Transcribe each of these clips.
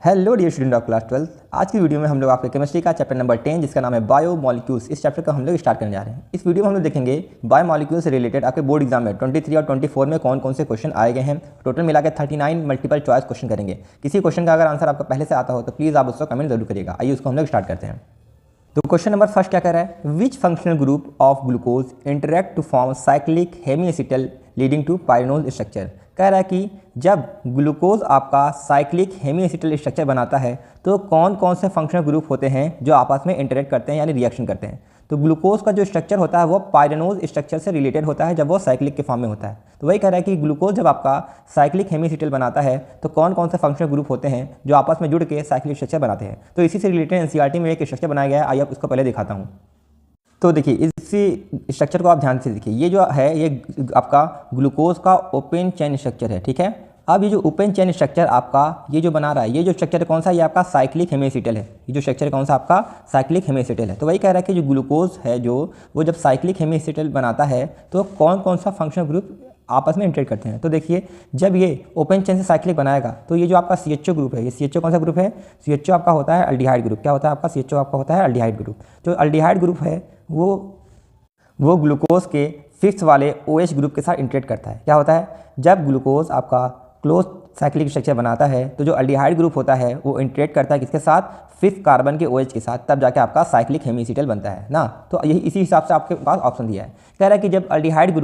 Hello dear student of class 12। आज की video में हम लोग आपके केमिस्ट्री का चैप्टर नंबर 10 जिसका नाम है बायो मॉलिक्यूल्स, इस चैप्टर का हम लोग स्टार्ट करने जा रहे हैं। इस वीडियो में हम लोग देखेंगे बायो मॉलिक्यूल्स से रिलेटेड आपके बोर्ड एग्जाम में 23 और 24 में कौन कौन से क्वेश्चन आए गए हैं। टोटल मिला के 39 मल्टीपल चॉइस क्वेश्चन करेंगे। किसी क्वेश्चन का अगर आंसर आपका पहले से आता हो तो प्लीज़ आप उसको कमेंट जरूर करिएगा। आइए उसको हम लोग स्टार्ट करते हैं। तो क्वेश्चन नंबर फर्स्ट क्या कह रहा है, which functional group of glucose interact to form cyclic hemiacetal leading to pyranose structure. कह रहा है कि जब ग्लूकोज आपका साइक्लिक हेमीएसिटल स्ट्रक्चर बनाता है तो कौन कौन से फंक्शनल ग्रुप होते हैं जो आपस में इंटरेक्ट करते हैं यानी रिएक्शन करते हैं। तो ग्लूकोज का जो स्ट्रक्चर होता है वो पायरिनोल स्ट्रक्चर से रिलेटेड होता है जब वो साइक्लिक के फॉर्म में होता है। तो वही कह रहा है कि ग्लूकोज जब आपका साइक्लिक हेमीएसिटल बनाता है तो कौन कौन से फंक्शनल ग्रुप होते हैं जो आपस में जुड़ के साइक्लिक स्ट्रक्चर बनाते हैं। तो इसी से रिलेटेड एनसीईआरटी में एक स्ट्रक्चर बनाया गया है। आइए उसको पहले दिखाता हूँ। तो देखिए इसी स्ट्रक्चर को आप ध्यान से देखिए, ये जो है ये आपका ग्लूकोज का ओपन चेन स्ट्रक्चर है, ठीक है। अब ये जो ओपन चेन स्ट्रक्चर आपका ये जो बना रहा है, ये जो स्ट्रक्चर कौन सा है, ये आपका साइक्लिक हेमीएसिटल है। ये जो स्ट्रक्चर कौन सा आपका साइक्लिक हेमीएसिटल है। तो वही कह रहा है कि जो ग्लूकोज है जो वो जब साइक्लिक हेमीएसिटल बनाता है तो कौन कौन सा फंक्शनल ग्रुप आपस में इंटरेक्ट करते हैं। तो देखिए जब ये ओपन चेन से साइक्लिक बनाएगा तो ये जो आपका CHO ग्रुप है, ये CHO कौन सा ग्रुप है, CHO आपका होता है अल्डिहाइड ग्रुप। क्या होता है आपका CHO आपका होता है अल्डिहाइड ग्रुप। जो अल्डिहाइड ग्रुप है वो ग्लूकोज के फिफ्थ वाले OH ग्रुप के साथ इंटरेक्ट करता है। क्या होता है, जब ग्लूकोज आपका क्लोज साइक्लिक स्ट्रक्चर बनाता है तो जो अल्डिहाइड ग्रुप होता है वो इंटरेक्ट करता है किसके साथ, फिफ्थ कार्बन के OH के साथ, तब जाके आपका साइक्लिक हेमीएसिटल बनता है ना। तो यही इसी हिसाब से आपके पास ऑप्शन दिया है। कह रहा है कि जब अल्डिहाइड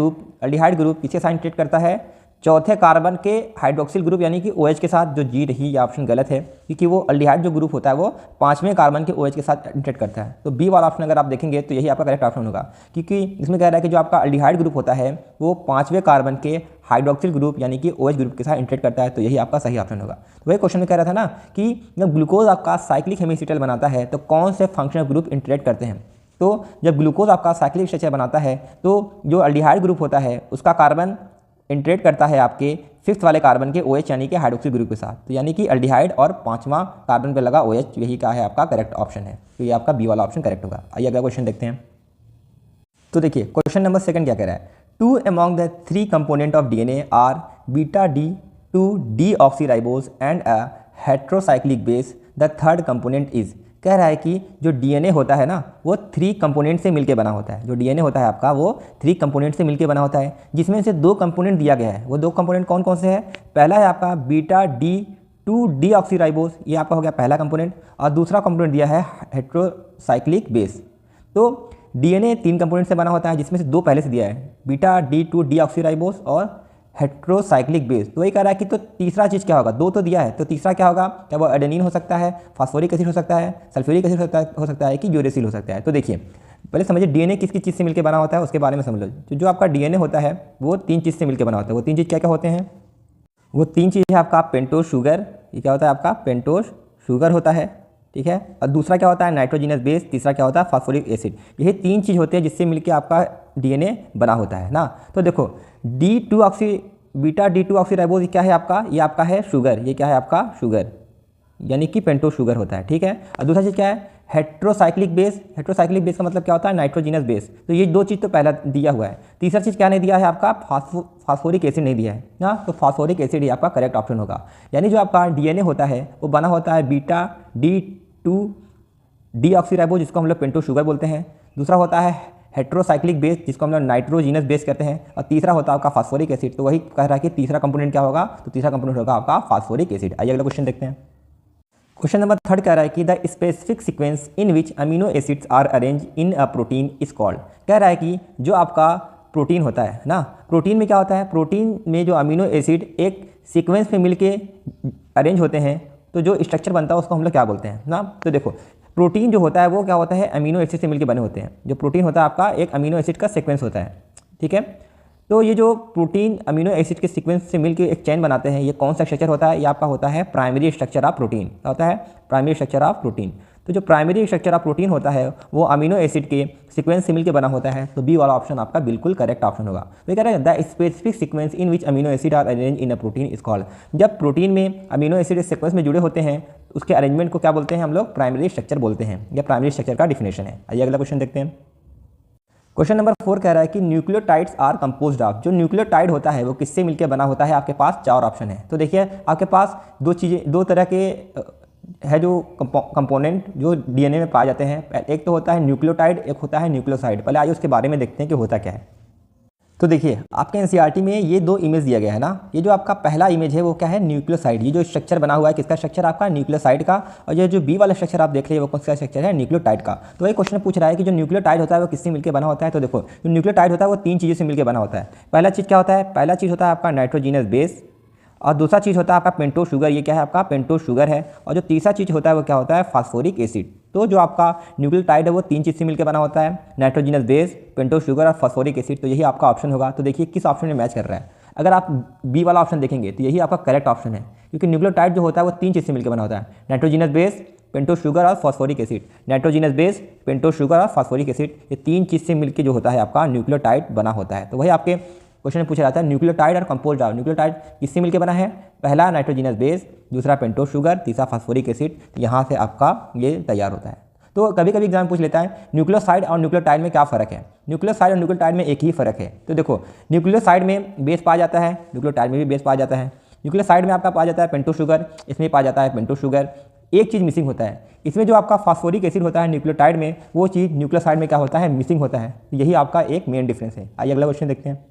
ग्रुप किसके साथ इंटरेक्ट करता है, चौथे कार्बन के हाइड्रोक्सिल ग्रुप यानी कि OH के साथ। जो जी रही ये ऑप्शन गलत है क्योंकि वो अल्डिहाइड जो ग्रुप होता है वो पांचवें कार्बन के OH के साथ इंटरेक्ट करता है। तो बी वाला ऑप्शन अगर आप देखेंगे तो यही आपका करेक्ट ऑप्शन होगा क्योंकि इसमें कह रहा है कि जो आपका अल्डिहाइड ग्रुप होता है वो पांचवें कार्बन के हाइड्रोक्सिल ग्रुप यानी कि OH ग्रुप के साथ इंटरेक्ट करता है। तो यही आपका सही ऑप्शन होगा। तो वही क्वेश्चन में कह रहा था ना कि जब ग्लूकोज आपका साइक्लिक हेमीएसिटल बनाता है तो कौन से फंक्शनल ग्रुप इंटरेक्ट करते हैं। तो जब ग्लूकोज आपका साइक्लिक स्ट्रक्चर बनाता है तो जो अल्डिहाइड ग्रुप होता है उसका कार्बन इंटरेक्ट करता है आपके फिफ्थ वाले कार्बन के OH यानी कि हाइड्रोक्सिल ग्रुप के साथ। तो यानी कि अल्डिहाइड और पांचवा कार्बन पे लगा OH, यही का है आपका करेक्ट ऑप्शन है। तो ये आपका बी वाला ऑप्शन करेक्ट होगा। आइए अगला क्वेश्चन देखते हैं। तो देखिए क्वेश्चन नंबर सेकंड क्या कह रहा है, 2 among the 3 component of DNA are beta D2 deoxyribose and a heterocyclic base. The third component is। कह रहा है कि जो DNA होता है ना वो 3 कंपोनेंट से मिलके बना होता है। जो DNA होता है आपका वो 3 कंपोनेंट से मिलके बना होता है जिसमें से 2 कंपोनेंट दिया गया है। वो 2 कंपोनेंट कौन कौन से हैं, पहला है आपका बीटा D2 डीऑक्सीराइबोस, ये आपका हो गया पहला कंपोनेंट, और दूसरा कंपोनेंट दिया है हेट्रोसाइक्लिक बेस। तो DNA 3 कंपोनेंट से बना होता है जिसमें से 2 पहले से दिया है, बीटा D2 डीऑक्सीराइबोस और हेट्रोसाइक्लिक बेस। तो वही कह रहा है कि तो तीसरा चीज़ क्या होगा, 2 तो दिया है तो तीसरा क्या होगा, क्या वो एडेनिन हो सकता है, फास्फोरिक एसिड हो सकता है, सल्फ्यूरिक एसिड हो सकता है कि यूरेसिल हो सकता है। तो देखिए पहले समझिए DNA किस किस चीज़ से मिलकर बना होता है उसके बारे में समझ लो। जो आपका DNA होता है वो 3 चीज़ से मिलकर बना होता है। वो 3 चीज़ क्या क्या होते हैं, वो 3 चीज़ है आपका पेंटोज शुगर, ये क्या होता है आपका पेंटोज शुगर होता है, ठीक है। और दूसरा क्या होता है नाइट्रोजिनस बेस, तीसरा क्या होता है फास्फोरिक एसिड। यही 3 चीज़ होते हैं जिससे मिलकर आपका DNA बना होता है ना। तो देखो बीटा D2 ऑक्सीराइबोज क्या है आपका, ये आपका है शुगर, ये क्या है आपका शुगर यानी कि पेंटोज शुगर होता है, ठीक है। और दूसरा चीज़ क्या है हेट्रोसाइक्लिक बेस। हेट्रोसाइक्लिक बेस का मतलब क्या होता है नाइट्रोजिनस बेस। तो ये 2 चीज़ तो पहला दिया हुआ है। तीसरा चीज़ क्या नहीं दिया है आपका फास्फोरिक एसिड नहीं दिया है ना। तो फास्फोरिक एसिड ही आपका करेक्ट ऑप्शन होगा। यानी जो आपका DNA होता है वो बना होता है बीटा D2 डीऑक्सीराइबोज जिसको हम लोग पेंटोज शुगर बोलते हैं, दूसरा होता है हेट्रोसाइक्लिक बेस जिसको हम लोग नाइट्रोजिनस बेस कहते हैं, और तीसरा होता है आपका फास्फोरिक एसिड। तो वही कह रहा है कि तीसरा कंपोनेंट क्या होगा, तो तीसरा कंपोनेंट होगा आपका फास्फोरिक एसिड। आइए अगला क्वेश्चन देखते हैं। क्वेश्चन नंबर 3 कह रहा है कि the specific sequence in which amino acids are arrange in a protein is called. कह रहा है कि जो आपका प्रोटीन होता है ना, प्रोटीन में क्या होता है, प्रोटीन में जो अमीनो एसिड एक सीक्वेंस में मिलके अरेंज होते हैं तो जो स्ट्रक्चर बनता है उसको हम लोग क्या बोलते हैं ना। तो देखो प्रोटीन जो होता है वो क्या होता है अमीनो एसिड से मिलकर बने होते हैं। जो प्रोटीन होता है आपका एक अमीनो एसिड का सीक्वेंस होता है, ठीक है। तो ये जो प्रोटीन अमीनो एसिड के सीक्वेंस से मिलकर एक चेन बनाते हैं, ये कौन सा स्ट्रक्चर होता है, ये आपका होता है प्राइमरी स्ट्रक्चर ऑफ प्रोटीन। क्या होता है प्राइमरी स्ट्रक्चर ऑफ प्रोटीन। तो जो प्राइमरी स्ट्रक्चर ऑफ प्रोटीन होता है वो अमीनो एसिड के सीक्वेंस से मिलकर बना होता है। तो बी वाला ऑप्शन आपका बिल्कुल करेक्ट ऑप्शन होगा। तो कह रहे हैं the specific sequence in which amino acid are arrange in a protein is called. जब प्रोटीन में अमीनो एसिड सीक्वेंस में जुड़े होते हैं उसके अरेंजमेंट को क्या बोलते हैं हम लोग, प्राइमरी स्ट्रक्चर बोलते हैं। यह प्राइमरी स्ट्रक्चर का डिफिनेशन है। आइए अगला क्वेश्चन देखते हैं। क्वेश्चन नंबर 4 कह रहा है कि न्यूक्लियोटाइड्स आर कंपोज्ड ऑफ। जो न्यूक्लियोटाइड होता है वो किससे मिलकर बना होता है, आपके पास 4 ऑप्शन है। तो देखिए आपके पास 2 तरह के है जो कंपोनेंट जो डीएनए में पाए जाते हैं, एक तो होता है न्यूक्लियोटाइड, एक होता है न्यूक्लियोसाइड। पहले आइए उसके बारे में देखते हैं कि होता क्या है। तो देखिए आपके एनसीईआरटी में ये दो इमेज दिया गया है ना। ये जो आपका पहला इमेज है वो क्या है, न्यूक्लियोसाइड। ये जो स्ट्रक्चर बना हुआ है किसका स्ट्रक्चर, आपका न्यूक्लियोसाइड का। और ये जो बी वाला स्ट्रक्चर आप देख रहे हैं वो कौन सा स्ट्रक्चर है, न्यूक्लियोटाइड का। तो वही क्वेश्चन पूछ रहा है कि जो न्यूक्लियोटाइड होता है वो किससे मिलकर बना होता है। तो देखो जो न्यूक्लियोटाइड होता है वो तीन चीज़ों से मिलकर बना होता है। पहला चीज़ क्या होता है, पहला चीज़ होता है आपका नाइट्रोजीनस बेस, और दूसरा चीज़ होता है आपका पेंटोस शुगर। ये क्या है, आपका पेंटोस शुगर है। और जो तीसरा चीज़ होता है वो क्या होता है, फास्फोरिक एसिड। तो जो आपका न्यूक्लियोटाइड है वो तीन चीज़ से मिलकर बना होता है, नाइट्रोजीनस बेस, पेंटोस शुगर और फास्फोरिक एसिड। तो यही आपका ऑप्शन होगा। तो देखिए किस ऑप्शन में मैच कर रहा है। अगर आप बी वाला ऑप्शन देखेंगे तो यही आपका करेक्ट ऑप्शन है, क्योंकि न्यूक्लियोटाइड जो होता है वो तीन चीज़ से मिलकर बना होता है, नाइट्रोजीनस बेस, पेंटोस शुगर और phosphoric acid. Nitrogenous base, pentose sugar और फास्फोरिक एसिड, ये तीन चीज़ से मिलकर जो होता है आपका न्यूक्लियोटाइड बना होता है। तो वही आपके क्वेश्चन में पूछा जाता है न्यूक्लियोटाइड और कंपोज्ड आर। न्यूक्लियोटाइड किससे मिलकर बना है, पहला नाइट्रोजीनस बेस, दूसरा पेंटोस शुगर, तीसरा फास्फोरिक एसिड। तो यहाँ से आपका ये तैयार होता है। तो कभी कभी एग्जाम पूछ लेता है न्यूक्लियोसाइड और न्यूक्लियोटाइड में क्या फ़र्क है। न्यूक्लियोसाइड और न्यूक्लियोटाइड में एक ही फ़र्क है। तो देखो न्यूक्लियोसाइड में बेस पाया जाता है, न्यूक्लियोटाइड में भी बेस पाया जाता है। न्यूक्लियोसाइड में आपका पाया जाता है पेंटोस शुगर, इसमें पाया जाता है पेंटोस शुगर। एक चीज़ मिसिंग होता है, इसमें जो आपका फास्फोरिक एसिड होता है न्यूक्लियोटाइड में, वो चीज़ न्यूक्लियोसाइड में क्या होता है, मिसिंग होता है। यही आपका एक मेन डिफरेंस है। आइए अगला क्वेश्चन देखते हैं।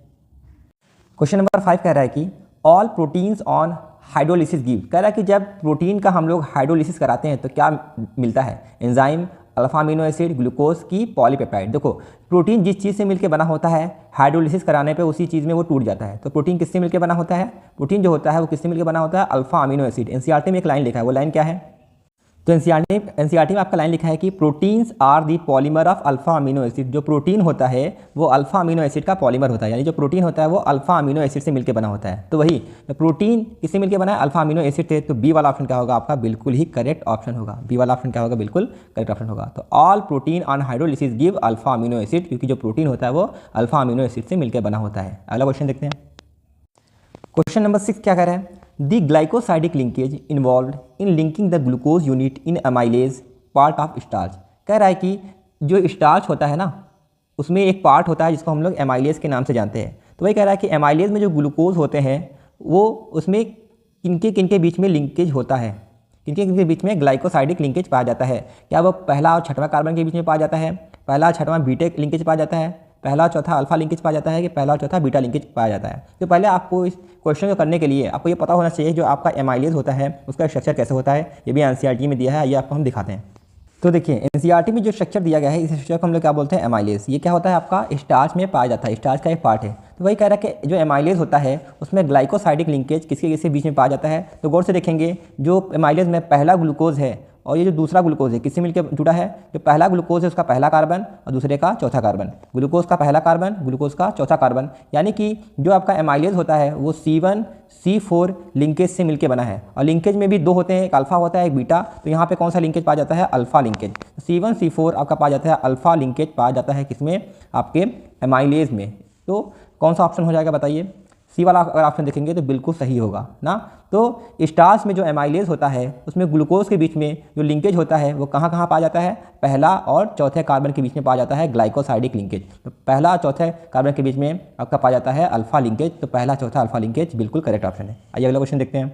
क्वेश्चन नंबर 5 कह रहा है कि all proteins on hydrolysis give. कह रहा है कि जब प्रोटीन का हम लोग हाइड्रोलिसिस कराते हैं तो क्या मिलता है, enzyme, alpha amino acid, glucose की पॉलीपेप्टाइड। देखो प्रोटीन जिस चीज़ से मिलकर बना होता है हाइड्रोलिसिस कराने पे उसी चीज़ में वो टूट जाता है। तो प्रोटीन किससे मिलकर बना होता है, प्रोटीन जो होता है वो किससे मिलकर बना होता है, अल्फा अमीनो एसिड। एनसीईआरटी में एक लाइन लिखा है, वो लाइन क्या है, तो एनसीईआरटी में आपका लाइन लिखा है कि proteins are the polymer of alpha amino acid. जो प्रोटीन होता है वो अल्फा अमीनो एसिड का पॉलीमर होता है, यानी जो प्रोटीन होता है वो अल्फा अमीनो एसिड से मिलकर बना होता है। तो वही तो प्रोटीन किससे मिलकर बना है, अल्फा अमीनो एसिड से। तो बी वाला ऑप्शन क्या होगा आपका, बिल्कुल ही करेक्ट ऑप्शन होगा। बी वाला ऑप्शन क्या होगा, बिल्कुल करेक्ट ऑप्शन होगा। तो all protein on hydrolysis give alpha amino acid, क्योंकि जो प्रोटीन होता है वो अल्फा अमीनो एसिड से मिलकर बना होता है। अगला क्वेश्चन देखते हैं। क्वेश्चन नंबर 6 क्या कह रहा है, the glycosidic linkage involve in linking the glucose unit in amylase part of starch. कह रहा है कि जो स्टार्च होता है ना उसमें एक पार्ट होता है जिसको हम लोग एमाइलेज के नाम से जानते हैं। तो वही कह रहा है कि एमाइलेज में जो ग्लूकोज होते हैं वो उसमें किनके बीच में लिंकेज होता है, किनके बीच में ग्लाइकोसाइडिक लिंकेज पाया जाता है। क्या वो पहला और छठवां कार्बन के बीच में पाया जाता है, पहला और छठवां बीटा लिंकेज पाया जाता है, पहला और चौथा अल्फा लिंकेज पाया जाता है, कि पहला और चौथा बीटा लिंकेज पाया जाता है। तो पहले आपको इस क्वेश्चन को करने के लिए आपको ये पता होना चाहिए जो आपका एमाइलेज होता है उसका स्ट्रक्चर कैसे होता है। ये भी एनसीईआरटी में दिया है, ये आपको हम दिखाते हैं। तो देखिए एनसीईआरटी में जो स्ट्रक्चर दिया गया है इस स्ट्रक्चर को हम लोग क्या बोलते हैं, एमाइलेज। ये क्या होता है आपका स्टार्च में पाया जाता है, स्टार्च का एक पार्ट है। तो वही कह रहा है कि जो एमाइलेज होता है उसमें ग्लाइकोसाइडिक लिंकेज किसके बीच में पाया जाता है। तो गौर से देखेंगे जो एमाइलेज में पहला ग्लूकोज है और ये जो दूसरा ग्लूकोज है किससे मिलकर जुड़ा है, जो पहला ग्लूकोज है उसका पहला कार्बन और दूसरे का चौथा कार्बन, ग्लूकोज का पहला कार्बन, ग्लूकोज का चौथा कार्बन। यानी कि जो आपका एमाइलेज होता है वो C1 C4 लिंकेज से मिलकर बना है। और लिंकेज में भी दो होते हैं, एक अल्फा होता है एक बीटा। तो यहाँ पे कौन सा लिंकेज पाया जाता है, अल्फा लिंकेज। C1 C4 आपका पाया जाता है, अल्फा लिंकेज पाया जाता है किसमें, आपके एमाइलेज में। तो कौन सा ऑप्शन हो जाएगा बताइए, सी वाला अगर ऑप्शन देखेंगे तो बिल्कुल सही होगा ना। तो स्टार्च में जो एमाइलेज होता है उसमें ग्लूकोज के बीच में जो लिंकेज होता है वो कहाँ कहाँ पाया जाता है, पहला और चौथे कार्बन के बीच में पाया जाता है ग्लाइकोसाइडिक लिंकेज। तो पहला और चौथे कार्बन के बीच में आपका पाया जाता है अल्फा लिंकेज। तो पहला चौथा अल्फा लिंकेज बिल्कुल करेक्ट ऑप्शन है। आइए अगला क्वेश्चन देखते हैं।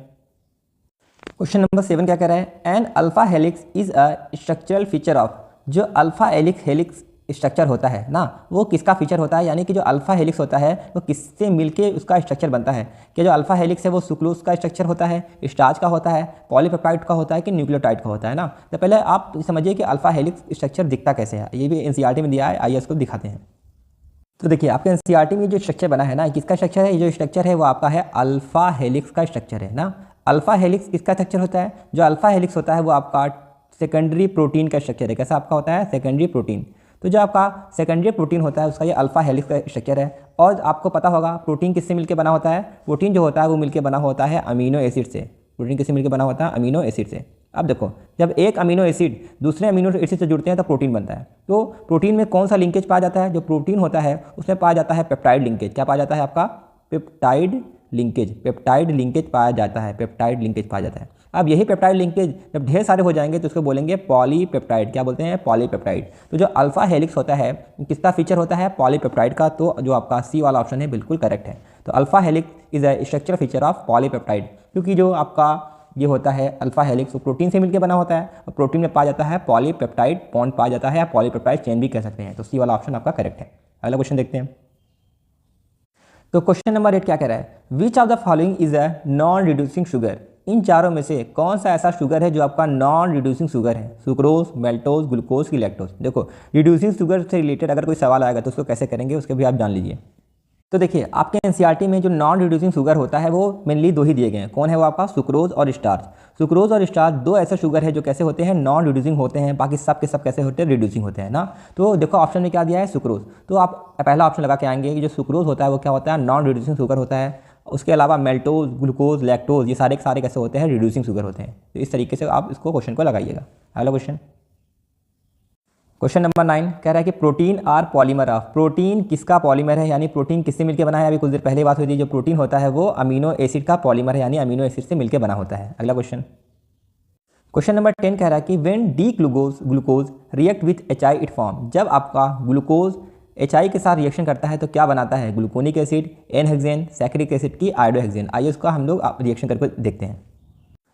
क्वेश्चन नंबर 7 क्या कह रहा है, an alpha helix is a structural feature of. जो अल्फा हेलिक्स स्ट्रक्चर होता है ना वो किसका फीचर होता है, यानी कि जो अल्फा हेलिक्स होता है वो किससे मिलके उसका स्ट्रक्चर बनता है। कि जो अल्फा हेलिक्स है वो सुक्रोज का स्ट्रक्चर होता है, स्टार्च का होता है, पॉलीपेप्टाइड का होता है कि न्यूक्लियोटाइड का होता है ना। तो पहले आप समझिए कि अल्फा हेलिक्स स्ट्रक्चर दिखता कैसे है, ये भी एनसीईआरटी में दिया है, आइए इसको दिखाते हैं। तो देखिए आपके एनसीईआरटी में जो स्ट्रक्चर बना है ना, किसका स्ट्रक्चर है, ये जो स्ट्रक्चर है वो आपका है अल्फा हेलिक्स का स्ट्रक्चर है ना। अल्फा हेलिक्स किसका स्ट्रक्चर होता है, जो अल्फा हेलिक्स होता है वो आपका सेकेंडरी प्रोटीन का स्ट्रक्चर है। कैसा आपका होता है, सेकेंडरी प्रोटीन। तो जो आपका सेकेंडरी प्रोटीन होता है उसका ये अल्फा हेलिक्स का स्ट्रक्चर है। और आपको पता होगा प्रोटीन किससे मिलकर बना होता है, प्रोटीन जो होता है वो मिलकर बना होता है अमीनो एसिड से। प्रोटीन किससे मिलकर बना होता है, अमीनो एसिड से। अब देखो जब एक अमीनो एसिड दूसरे अमीनो एसिड से जुड़ते हैं तो प्रोटीन बनता है। तो प्रोटीन में कौन सा लिंकेज पाया जाता है, जो प्रोटीन होता है उसमें पाया जाता है पेप्टाइड लिंकेज। क्या पाया जाता है आपका, पेप्टाइड लिंकेज। पेप्टाइड लिंकेज पाया जाता है, पेप्टाइड लिंकेज पाया जाता है। अब यही पेप्टाइड लिंकेज जब ढेर सारे हो जाएंगे तो उसको बोलेंगे पॉलीपेप्टाइड। क्या बोलते हैं, पॉलीपेप्टाइड। तो जो अल्फा हेलिक्स होता है किसका फीचर होता है, पॉलीपेप्टाइड का। तो जो आपका सी वाला ऑप्शन है बिल्कुल करेक्ट है। तो alpha helix is a structure feature of polypeptide, क्योंकि जो आपका ये होता है अल्फा हेलिक्स, तो प्रोटीन से मिलकर बना होता है और प्रोटीन में पाया जाता है पॉलीपेप्टाइड बॉन्ड पाया जाता है, या पॉलीपेप्टाइड चेन भी कह सकते हैं। तो सी वाला ऑप्शन आपका करेक्ट है। अगला क्वेश्चन देखते हैं। तो क्वेश्चन नंबर 8 क्या कह रहा है, which of the following is a non reducing sugar. इन चारों में से कौन सा ऐसा शुगर है जो आपका नॉन रिड्यूसिंग शुगर है, सुक्रोज, मेल्टोज, ग्लूकोज की लैक्टोज। देखो रिड्यूसिंग शुगर से रिलेटेड अगर कोई सवाल आएगा तो उसको कैसे करेंगे उसके भी आप जान लीजिए। तो देखिए आपके एनसीईआरटी में जो नॉन रिड्यूसिंग शुगर होता है वो मेनली दो ही दिए गए हैं। कौन है वो आपका, सुक्रोज और स्टार्च। सुक्रोज और स्टार्च दो ऐसे शुगर है जो कैसे होते हैं, नॉन रिड्यूसिंग होते हैं, बाकी सब के सब कैसे होते हैं, रिड्यूसिंग होते हैं ना। तो देखो ऑप्शन में क्या दिया है, सुक्रोज। तो आप पहला ऑप्शन लगा के आएंगे कि जो सुक्रोज होता है वो क्या होता है, नॉन रिड्यूसिंग शुगर होता है। उसके अलावा मेल्टोज, ग्लूकोज, लैक्टोज ये सारे के सारे कैसे होते हैं, रिड्यूसिंग शुगर होते हैं। तो इस तरीके से आप इसको क्वेश्चन को लगाइएगा। अगला क्वेश्चन, क्वेश्चन नंबर 9 कह रहा है कि protein are polymer of. Protein किसका पॉलीमर है, यानी प्रोटीन किससे मिलकर बना है। अभी कुछ देर पहले बात हुई थी, जो प्रोटीन होता है वो अमीनो एसिड का पॉलीमर है, यानी अमीनो एसिड से मिलकर बना होता है। अगला क्वेश्चन, क्वेश्चन नंबर 10 कह रहा है कि when D glucose react with HI it form. जब आपका ग्लूकोज HI के साथ रिएक्शन करता है तो क्या बनाता है, gluconic acid, n hexane, saccharic acid की आयोडोहेक्सेन। आइए उसका हम लोग रिएक्शन करके देखते हैं।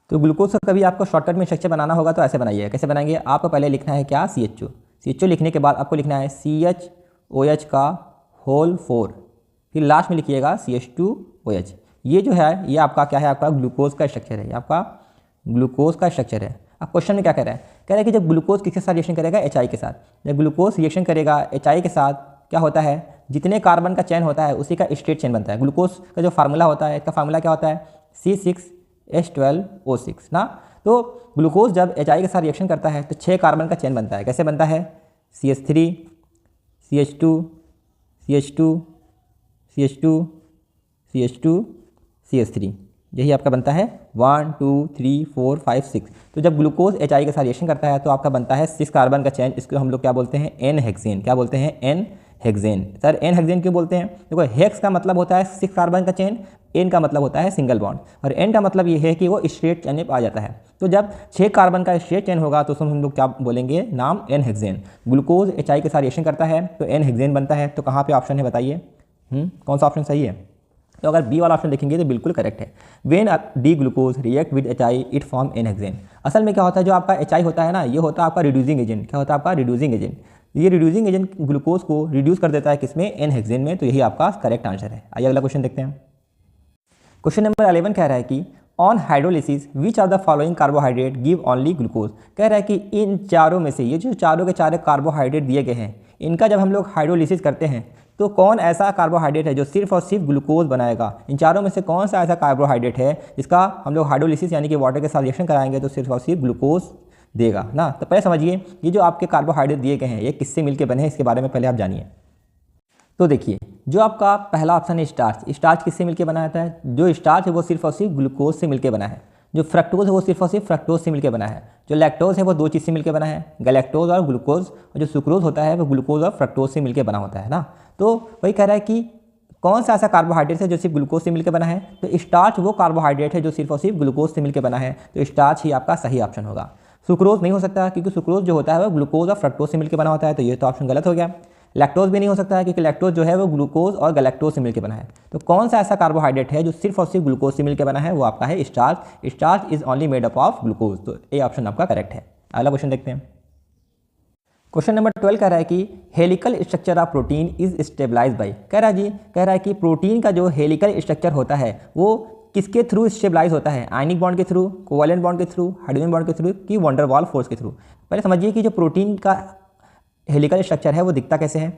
तो ग्लूकोज का कभी आपको शॉर्टकट में स्ट्रक्चर बनाना होगा तो ऐसे बनाइए। कैसे बनाएंगे, आपको पहले लिखना है क्या, CHO लिखने के बाद आपको लिखना है CHOH का होल 4, फिर लास्ट में लिखिएगा CH2OH। ये जो है ये आपका क्या है, आपका ग्लूकोज का स्ट्रक्चर है, ये आपका ग्लूकोज का स्ट्रक्चर है। अब क्वेश्चन में क्या कह रहा है, कह रहा है कि जब ग्लूकोज किसके साथ रिएक्शन करेगा, HI के साथ। जब ग्लूकोज रिएक्शन करेगा HI के साथ क्या होता है, जितने कार्बन का चेन होता है उसी का स्ट्रेट चेन बनता है। ग्लूकोज का जो फार्मूला होता है, इसका फार्मूला क्या होता है, C6H12O6 ना। तो ग्लूकोज जब HI के साथ रिएक्शन करता है तो 6 कार्बन का चेन बनता है। कैसे बनता है, CH3, CH2, CH2, CH2, CH2, CH3, यही आपका बनता है 1 2 3 4 5 6। तो जब ग्लूकोज HI के साथ रिएक्शन करता है तो आपका बनता है 6 कार्बन का चेन। इसको हम लोग क्या बोलते हैं, एन हेक्सेन। क्या बोलते हैं, n hexane. Sir n hexane क्यों बोलते हैं, देखो हेक्स का मतलब होता है 6 कार्बन का चेन, एन का मतलब होता है सिंगल बॉन्ड, और एन का मतलब ये है कि वो स्ट्रेट चेन में आ जाता है। तो जब 6 कार्बन का स्ट्रेट चेन होगा तो उसमें हम लोग क्या बोलेंगे, नाम एन हेक्सेन। ग्लूकोज HI के साथ रिएक्शन करता है तो एन हेक्सेन बनता है। तो कहाँ पे ऑप्शन है बताइए, कौन सा ऑप्शन सही है। तो अगर बी वाला ऑप्शन देखेंगे तो बिल्कुल करेक्ट है। When D glucose react with HI it form n hexane. असल में क्या होता है, जो आपका HI होता है ना, ये होता है आपका रिड्यूसिंग एजेंट। क्या होता है आपका, रिड्यूसिंग एजेंट। ये रिड्यूसिंग एजेंट ग्लूकोज को रिड्यूस कर देता है किसमें, एन हेक्सेन में। तो यही आपका करेक्ट आंसर है। आइए अगला क्वेश्चन देखते हैं। क्वेश्चन नंबर 11 कह रहा है कि on hydrolysis which of the following carbohydrate give only glucose. कह रहा है कि इन चारों में से, ये जो चारों के चारों कार्बोहाइड्रेट दिए गए हैं, इनका जब हम लोग हाइड्रोलिसिस करते हैं तो कौन ऐसा कार्बोहाइड्रेट है जो सिर्फ और सिर्फ ग्लूकोज बनाएगा। इन चारों में से कौन सा ऐसा कार्बोहाइड्रेट है जिसका हम लोग हाइड्रोलिसिस यानी कि वाटर के साथ रिएक्शन कराएंगे तो सिर्फ और सिर्फ ग्लूकोज देगा ना। तो पहले समझिए ये जो आपके कार्बोहाइड्रेट दिए गए हैं ये किससे मिलकर बने हैं, इसके बारे में पहले आप जानिए। तो देखिए जो आपका पहला ऑप्शन है स्टार्च। स्टार्च किससे मिलकर बना होता है, जो स्टार्च है वो सिर्फ और सिर्फ ग्लूकोज से मिलकर बना है। जो फ्रक्टोज है वो सिर्फ और सिर्फ फ्रक्टोज से मिलकर बना है। जो लैक्टोज है वो दो चीज़ से मिलकर बना है, गैलेक्टोज और ग्लूकोज। और जो सुक्रोज होता है वो ग्लूकोज और फ्रक्टोज से मिलकर बना होता है ना। तो वही कह रहा है कि कौन सा ऐसा कार्बोहाइड्रेट है जो सिर्फ ग्लूकोज से मिलकर बना है। तो स्टार्च वो कार्बोहाइड्रेट है जो सिर्फ और सिर्फ ग्लूकोज से मिलकर बना है। तो स्टार्च ही आपका सही ऑप्शन होगा। सुक्रोज नहीं हो सकता क्योंकि सुक्रोज जो होता है वो ग्लूकोज और फ्रक्टोज से मिलकर बना होता है। तो ये तो ऑप्शन गलत हो गया। लैक्टोज भी नहीं हो सकता है क्योंकि लैक्टोज जो है वो ग्लूकोज और गैलेक्टोज से मिलकर बना है। तो कौन सा ऐसा कार्बोहाइड्रेट है जो सिर्फ और सिर्फ ग्लूकोज से मिलकर बना है, वो आपका है starch. Starch is only made up of glucose. तो ये ऑप्शन आपका करेक्ट है। अगला क्वेश्चन देखते हैं। क्वेश्चन नंबर 12 कह रहा है कि helical structure of protein is stabilise by. कह रहा है कि प्रोटीन का जो हेलिकल स्ट्रक्चर होता है वो किसके थ्रू स्टेबलाइज होता है, आयनिक बॉन्ड के थ्रू, कोवैलेंट बॉन्ड के थ्रू, हाइड्रोजन बॉन्ड के थ्रू कि वैन डर वाल्स फोर्स के थ्रू। पहले समझिए कि जो प्रोटीन का हेलिकल स्ट्रक्चर है वो दिखता कैसे है।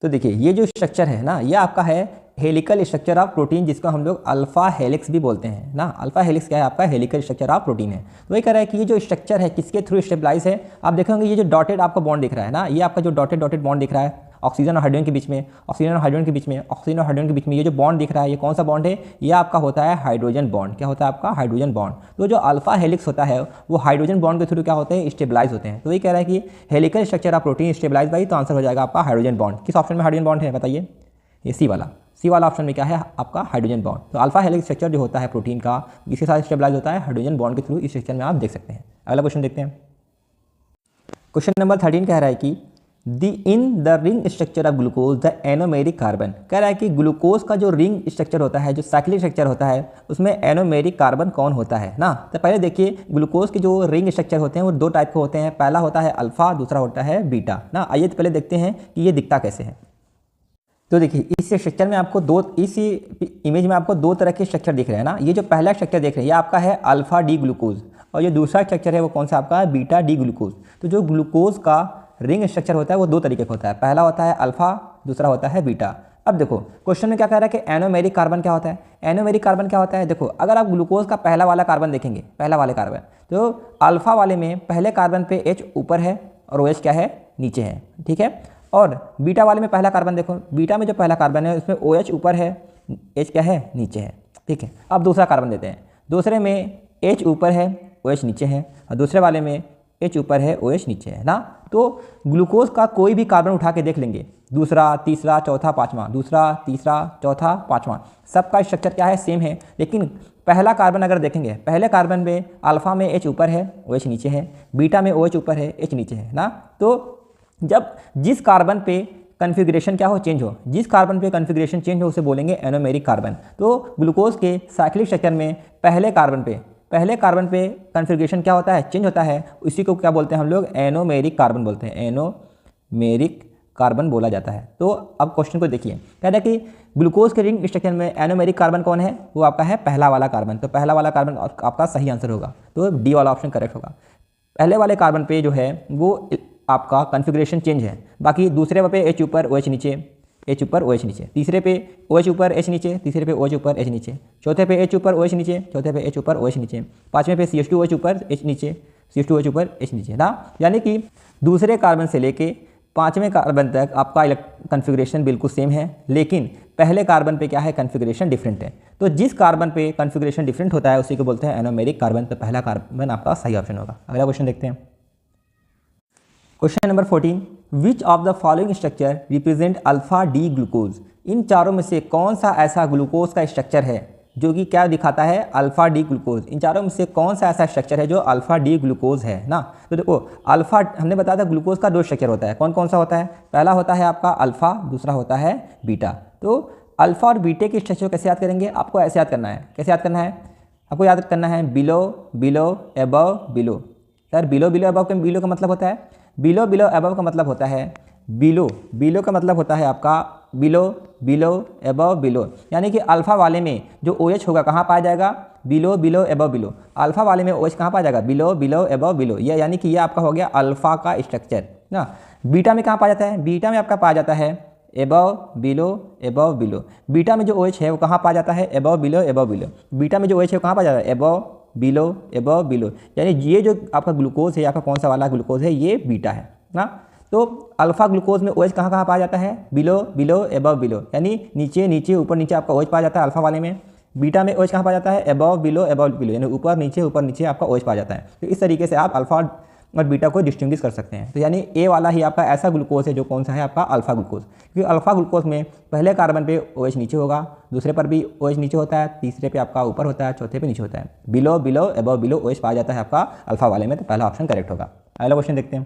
तो देखिए ये जो स्ट्रक्चर है ना, ये आपका है हेलिकल स्ट्रक्चर ऑफ प्रोटीन, जिसको हम लोग अल्फा हेलिक्स भी बोलते हैं ना। अल्फा हेलिक्स क्या है, आपका हेलिकल स्ट्रक्चर ऑफ प्रोटीन है। तो वही कह रहा है कि ये जो स्ट्रक्चर है किसके थ्रू स्टेबलाइज है। आप देखेंगे ये जो डॉटेड आपका बॉन्ड दिख रहा है ना, ये आपका जो डॉटेड बॉन्ड दिख रहा है ऑक्सीजन और हाइड्रोजन के बीच में, ऑक्सीजन और हाइड्रोजन के बीच में, ऑक्सीजन और हाइड्रोजन के बीच में ये जो बॉन्ड दिख रहा है ये कौन सा बॉन्ड है, ये आपका होता है हाइड्रोजन बॉन्ड। क्या होता है आपका, हाइड्रोजन बॉन्ड। तो जो अल्फा हेलिक्स होता है वो हाइड्रोजन बॉन्ड के थ्रू क्या होते हैं, स्टेबलाइज होते हैं। तो वही कह रहा है कि helical structure of protein stabilise by. तो आंसर हो जाएगा आपका हाइड्रोजन बॉन्ड। किस ऑप्शन में हाइड्रोजन बॉन्ड है बताइए, ये सी वाला ऑप्शन में क्या है आपका हाइड्रोजन बॉन्ड। तो अल्फा हेलिक्स स्ट्रक्चर जो होता है प्रोटीन का इसके साथ स्टेबलाइज होता है हाइड्रोजन बॉन्ड के थ्रू। इस स्ट्रक्चर में आप देख सकते हैं। अगला क्वेश्चन देखते हैं। क्वेश्चन नंबर 13 कह रहा है कि in the ring structure of glucose the anomeric carbon. कह रहा है कि ग्लूकोज का जो रिंग स्ट्रक्चर होता है, जो साइक्लिक स्ट्रक्चर होता है, उसमें एनोमेरिक कार्बन कौन होता है ना। तो पहले देखिए ग्लूकोज के जो रिंग स्ट्रक्चर होते हैं वो दो टाइप के होते हैं, पहला होता है अल्फा, दूसरा होता है बीटा ना। आइए तो पहले देखते हैं कि ये दिखता कैसे है। तो देखिए इस स्ट्रक्चर में आपको इस इमेज में आपको दो तरह के स्ट्रक्चर दिख रहे हैं ना। ये जो पहला स्ट्रक्चर देख रहे हैं ये आपका है अल्फा डी ग्लूकोज, और ये दूसरा स्ट्रक्चर है वो कौन सा आपका है, बीटा डी ग्लूकोज। तो जो ग्लूकोज का रिंग स्ट्रक्चर होता है वो दो तरीके का होता है, पहला होता है अल्फा, दूसरा होता है बीटा। अब देखो क्वेश्चन में क्या कह रहा है कि एनोमेरिक कार्बन क्या होता है। एनोमेरिक कार्बन क्या होता है, देखो अगर आप ग्लूकोज का पहला वाला कार्बन देखेंगे, पहला वाले कार्बन, तो अल्फा वाले में पहले कार्बन पे H ऊपर है और OH क्या है, नीचे है, ठीक है। और बीटा वाले में पहला कार्बन देखो, बीटा में जो पहला कार्बन है उसमें OH ऊपर है, H क्या है, नीचे है, ठीक है। अब दूसरा कार्बन देते हैं, दूसरे में H ऊपर है, OH नीचे है, और दूसरे वाले में H ऊपर है, OH नीचे है ना। तो ग्लूकोज का कोई भी कार्बन उठा के देख लेंगे, दूसरा, तीसरा, चौथा, पाँचवा, दूसरा, तीसरा, चौथा, पाँचवा, सबका स्ट्रक्चर क्या है, सेम है। लेकिन पहला कार्बन अगर देखेंगे, पहले कार्बन में अल्फा में H ऊपर है, OH नीचे है, बीटा में OH ऊपर है, H नीचे है ना। तो जब जिस कार्बन पे कन्फिग्रेशन क्या हो, चेंज हो, जिस कार्बन पे कन्फिग्रेशन चेंज हो उसे बोलेंगे एनोमेरिक कार्बन। तो ग्लूकोज के साइक्लिक स्ट्रक्चर में पहले कार्बन पे कन्फिग्रेशन क्या होता है, चेंज होता है, इसी को क्या बोलते हैं हम लोग, एनोमेरिक कार्बन बोलते हैं, एनोमेरिक कार्बन बोला जाता है। तो अब क्वेश्चन को देखिए, कह रहा है कि ग्लूकोज के रिंग स्ट्रक्चर में एनोमेरिक कार्बन कौन है, वो आपका है पहला वाला कार्बन। तो पहला वाला कार्बन आपका सही आंसर होगा, तो डी वाला ऑप्शन करेक्ट होगा। पहले वाले कार्बन पे जो है वो आपका कन्फिग्रेशन चेंज है, बाकी दूसरे पे H ऊपर OH नीचे, H ऊपर OH नीचे, तीसरे पे OH ऊपर H नीचे, तीसरे पे OH ऊपर H नीचे, चौथे पे H ऊपर OH नीचे, चौथे पे H ऊपर OH नीचे, पाँचवें पे CH2OH ऊपर H नीचे, CH2OH ऊपर H नीचे ना। यानी कि दूसरे कार्बन से लेके पाँचवें कार्बन तक आपका कन्फिग्रेशन बिल्कुल सेम है, लेकिन पहले कार्बन पे क्या है, कन्फिग्रेशन डिफरेंट है। तो जिस कार्बन पे कन्फिग्रेशन डिफरेंट होता है उसी को बोलते हैं एनोमेरिक कार्बन। तो पहला कार्बन आपका सही ऑप्शन होगा। अगला क्वेश्चन देखते हैं, question number 14, which of the following structure represent alpha D glucose. इन चारों में से कौन सा ऐसा ग्लूकोज का स्ट्रक्चर है जो कि क्या दिखाता है, अल्फा डी ग्लूकोज। इन चारों में से कौन सा ऐसा स्ट्रक्चर है जो अल्फा डी ग्लूकोज है ना। तो देखो अल्फा, हमने बताया था ग्लूकोज का दो स्ट्रक्चर होता है, कौन कौन सा होता है, पहला होता है आपका अल्फा, दूसरा होता है बीटा। तो अल्फा और बीटे के स्ट्रक्चर कैसे याद करेंगे, आपको ऐसे याद करना है। कैसे याद करना है, आपको याद करना है below below above below. Sir below below above का बिलो का मतलब होता है, बिलो बिलो एबव का मतलब होता है बिलो का मतलब होता है आपका बिलो बिलो एबव बिलो। यानी कि अल्फा वाले में जो OH होगा कहाँ पाया जाएगा, below below above below. Alpha वाले में OH कहाँ पाया जाएगा, बिलो बिलो एबव बिलो। ये यानी कि ये आपका हो गया अल्फा का स्ट्रक्चर ना। बीटा में कहाँ पाया जाता है, बीटा में आपका पाया जाता है above below above below. Beta में जो OH है वो कहाँ पाया जाता है, above below above below. Beta में जो OH है वो कहाँ पाया जाता है, एबव बिलो एबव बिलो। यानी ये जो आपका ग्लूकोज है, आपका कौन सा वाला ग्लूकोज है, ये बीटा है ना। तो अल्फा ग्लूकोज में OH कहाँ कहाँ पाया जाता है, बिलो बिलो एबव बिलो, यानी नीचे नीचे ऊपर नीचे आपका OH पाया जाता है अल्फा वाले में। बीटा में OH कहाँ पाया जाता है, एबव बिलो यानी ऊपर नीचे आपका OH पाया जाता है। तो इस तरीके से आप अल्फा और बीटा को डिस्टिंग्विश कर सकते हैं। तो यानी ए वाला ही आपका ऐसा ग्लूकोज है जो कौन सा है, आपका अल्फा ग्लूकोज। क्योंकि अल्फा ग्लूकोज में पहले कार्बन पे OH नीचे होगा, दूसरे पर भी OH नीचे होता है, तीसरे पे आपका ऊपर होता है, चौथे पे नीचे होता है। Below below above below OH पाया जाता है आपका अल्फा वाले में। तो पहला ऑप्शन करेक्ट होगा। अगला क्वेश्चन देखते हैं,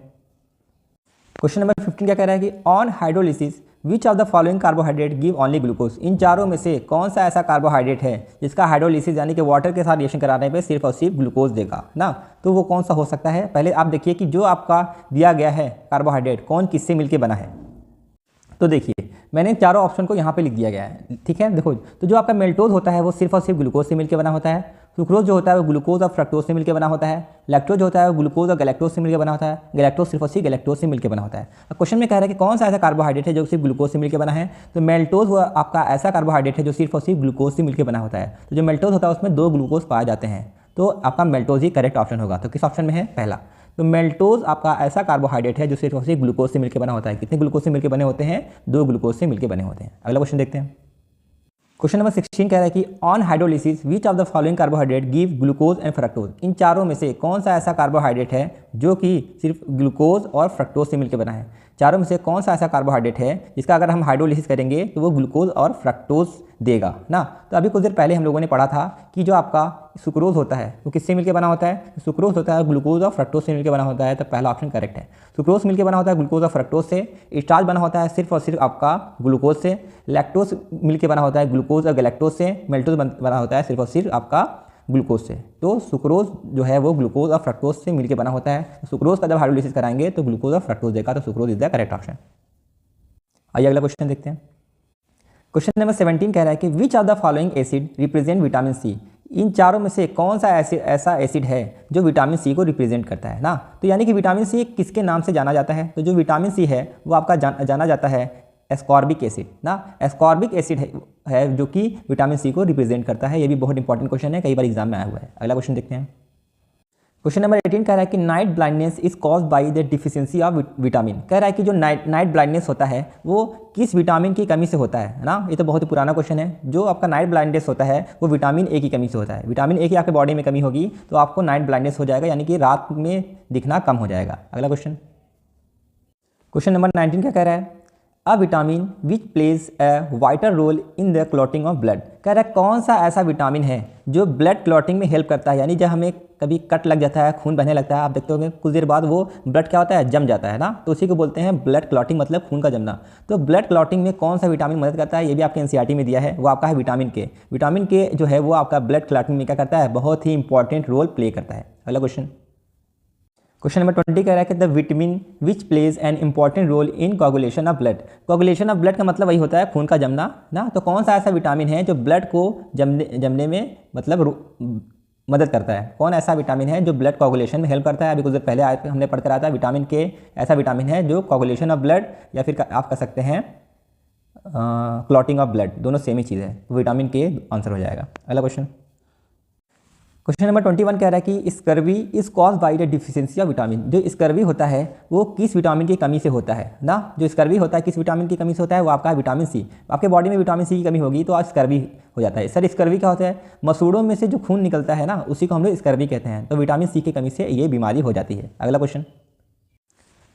क्वेश्चन नंबर 15 क्या कह रहा है कि on hydrolysis which of the following carbohydrate give only glucose. इन चारों में से कौन सा ऐसा कार्बोहाइड्रेट है जिसका हाइड्रोलिसिस यानी कि वाटर के साथ रिएक्शन कराने पे सिर्फ और सिर्फ ग्लूकोज देगा ना। तो वो कौन सा हो सकता है, पहले आप देखिए कि जो आपका दिया गया है कार्बोहाइड्रेट कौन किससे मिलकर बना है। तो देखिए मैंने चारों ऑप्शन को यहाँ पे लिख दिया गया है, ठीक है। देखो तो जो आपका मेल्टोज होता है वो सिर्फ और सिर्फ ग्लूकोज से मिलकर बना होता है। सुक्रोज जो होता है वो ग्लूकोज और फ्रक्टोज से मिलकर बना होता है। लैक्टोज होता है वो ग्लूकोज और गैलेक्टोज से मिलकर बना होता है। गैलेक्टोज सिर्फ और सिर्फ गैलेक्टोज से मिलकर बना होता है। क्वेश्चन में कह रहा है कि कौन सा ऐसा कार्बोहाइड्रेट है जो सिर्फ ग्लूकोज से मिलकर बना है। तो मेल्टोज वो आपका ऐसा कार्बोहाइड्रेट है जो सिर्फ और सिर्फ ग्लूकोज से मिलकर बना होता है। तो जो मेल्टोज होता है उसमें 2 ग्लूकोज पाए जाते हैं। तो आपका मेल्टोज ही करेक्ट ऑप्शन होगा। तो किस ऑप्शन में है, पहला। तो मेल्टोज आपका ऐसा कार्बोहाइड्रेट है जो सिर्फ और सिर्फ ग्लूकोज से मिलकर बना होता है। कितने ग्लूकोज से मिलकर बने होते हैं, 2 ग्लूकोज से मिलकर बने होते हैं। अगला क्वेश्चन देखते हैं, क्वेश्चन नंबर 16 कह रहा है कि on hydrolysis which of the following carbohydrate give glucose and fructose. इन चारों में से कौन सा ऐसा कार्बोहाइड्रेट है जो कि सिर्फ ग्लूकोज और फ्रक्टोज से मिलकर बना है। चारों में से कौन सा ऐसा कार्बोहाइड्रेट है जिसका अगर हम हाइड्रोलिसिस करेंगे तो वो ग्लूकोज और फ्रक्टोज देगा ना। तो अभी कुछ देर पहले हम लोगों ने पढ़ा था कि जो आपका सुक्रोज होता है वो किससे मिलकर बना होता है? सुक्रोज होता है ग्लूकोज और फ्रक्टोज से मिलकर बना होता है। तो पहला ऑप्शन करेक्ट है। सुक्रोज मिलकर बना होता है ग्लूकोज और फ्रक्टोज से। स्टार्च बना होता है सिर्फ और सिर्फ आपका ग्लूकोज से। लैक्टोज मिलकर बना होता है ग्लूकोज और गैलेक्टोज से। मेल्टोज बना होता है सिर्फ और सिर्फ आपका ग्लूकोज से। तो सुक्रोज जो है वो ग्लूकोज और फ्रक्टोज से मिलकर बना होता है। सुक्रोज का जब हाइड्रोलिसिस कराएंगे तो ग्लूकोज और फ्रक्टोज देगा। तो sucrose is the correct option. आइए अगला क्वेश्चन देखते हैं। क्वेश्चन नंबर 17 कह रहा है कि which of the following acid represent vitamin C. इन चारों में से कौन सा ऐसा एसिड है जो विटामिन सी को रिप्रेजेंट करता है ना। तो यानी कि विटामिन सी किसके नाम से जाना जाता है? तो जो विटामिन सी है वो आपका जाना जाता है एस्कॉर्बिक एसिड ना। एस्कॉर्बिक एसिड है जो कि विटामिन सी को रिप्रेजेंट करता है। ये भी बहुत इंपॉर्टेंट क्वेश्चन है, कई बार एग्जाम में आया हुआ है। अगला क्वेश्चन देखते हैं। क्वेश्चन नंबर 18 कह रहा है कि night blindness is caused by the deficiency of vitamin. कह रहा है कि जो नाइट ब्लाइंडनेस होता है वो किस विटामिन की कमी से होता है ना। ये तो बहुत ही पुराना क्वेश्चन है। जो आपका नाइट ब्लाइंडनेस होता है वो विटामिन ए की कमी से होता है। विटामिन ए की आपके बॉडी में कमी होगी तो आपको नाइट ब्लाइंडनेस हो जाएगा, यानी कि रात में दिखना कम हो जाएगा। अगला क्वेश्चन। क्वेश्चन नंबर 19 क्या कह रहा है? A vitamin which plays a vital role in the clotting of blood. कह रहा है कौन सा ऐसा विटामिन है जो ब्लड क्लॉटिंग में हेल्प करता है, यानी जब हमें कभी कट लग जाता है, खून बहने लगता है, आप देखते होंगे कुछ देर बाद वो ब्लड क्या होता है, जम जाता है ना। तो उसी को बोलते हैं ब्लड क्लॉटिंग, मतलब खून का जमना। तो ब्लड क्लॉटिंग में कौन सा विटामिन मदद करता है, ये भी आपके एनसीईआरटी में दिया है। वो आपका है विटामिन के। विटामिन के जो है वो आपका ब्लड क्लॉटिंग में क्या करता है, बहुत ही इंपॉर्टेंट रोल प्ले करता है। अगला क्वेश्चन। क्वेश्चन नंबर 20 कह रहा है कि the vitamin which plays an important role in coagulation of blood. Coagulation of blood का मतलब वही होता है खून का जमना ना। तो कौन सा ऐसा विटामिन है जो ब्लड को जमने में मतलब मदद करता है? कौन ऐसा विटामिन है जो ब्लड कोगुलेशन में हेल्प करता है? अभी कुछ देर पहले हमने पढ़ कर आया था विटामिन के ऐसा विटामिन है जो कोगुलेशन ऑफ ब्लड या फिर आप कह सकते हैं क्लॉटिंग ऑफ ब्लड, दोनों सेम ही चीज़ है। तो विटामिन के आंसर हो जाएगा। अगला क्वेश्चन। क्वेश्चन नंबर 21 कह रहा है कि scurvy is cause by the deficiency of vitamin. जो स्कर्वी होता है वो किस विटामिन की कमी से होता है ना। जो स्कर्वी होता है किस विटामिन की कमी से होता है, वो आपका विटामिन सी। आपके बॉडी में विटामिन सी की कमी होगी तो आज स्कर्वी हो जाता है। सर स्कर्वी क्या होता है? मसूड़ों में से जो खून निकलता है ना उसी को हम लोग स्कर्वी कहते हैं। तो विटामिन सी की कमी से ये बीमारी हो जाती है। अगला क्वेश्चन।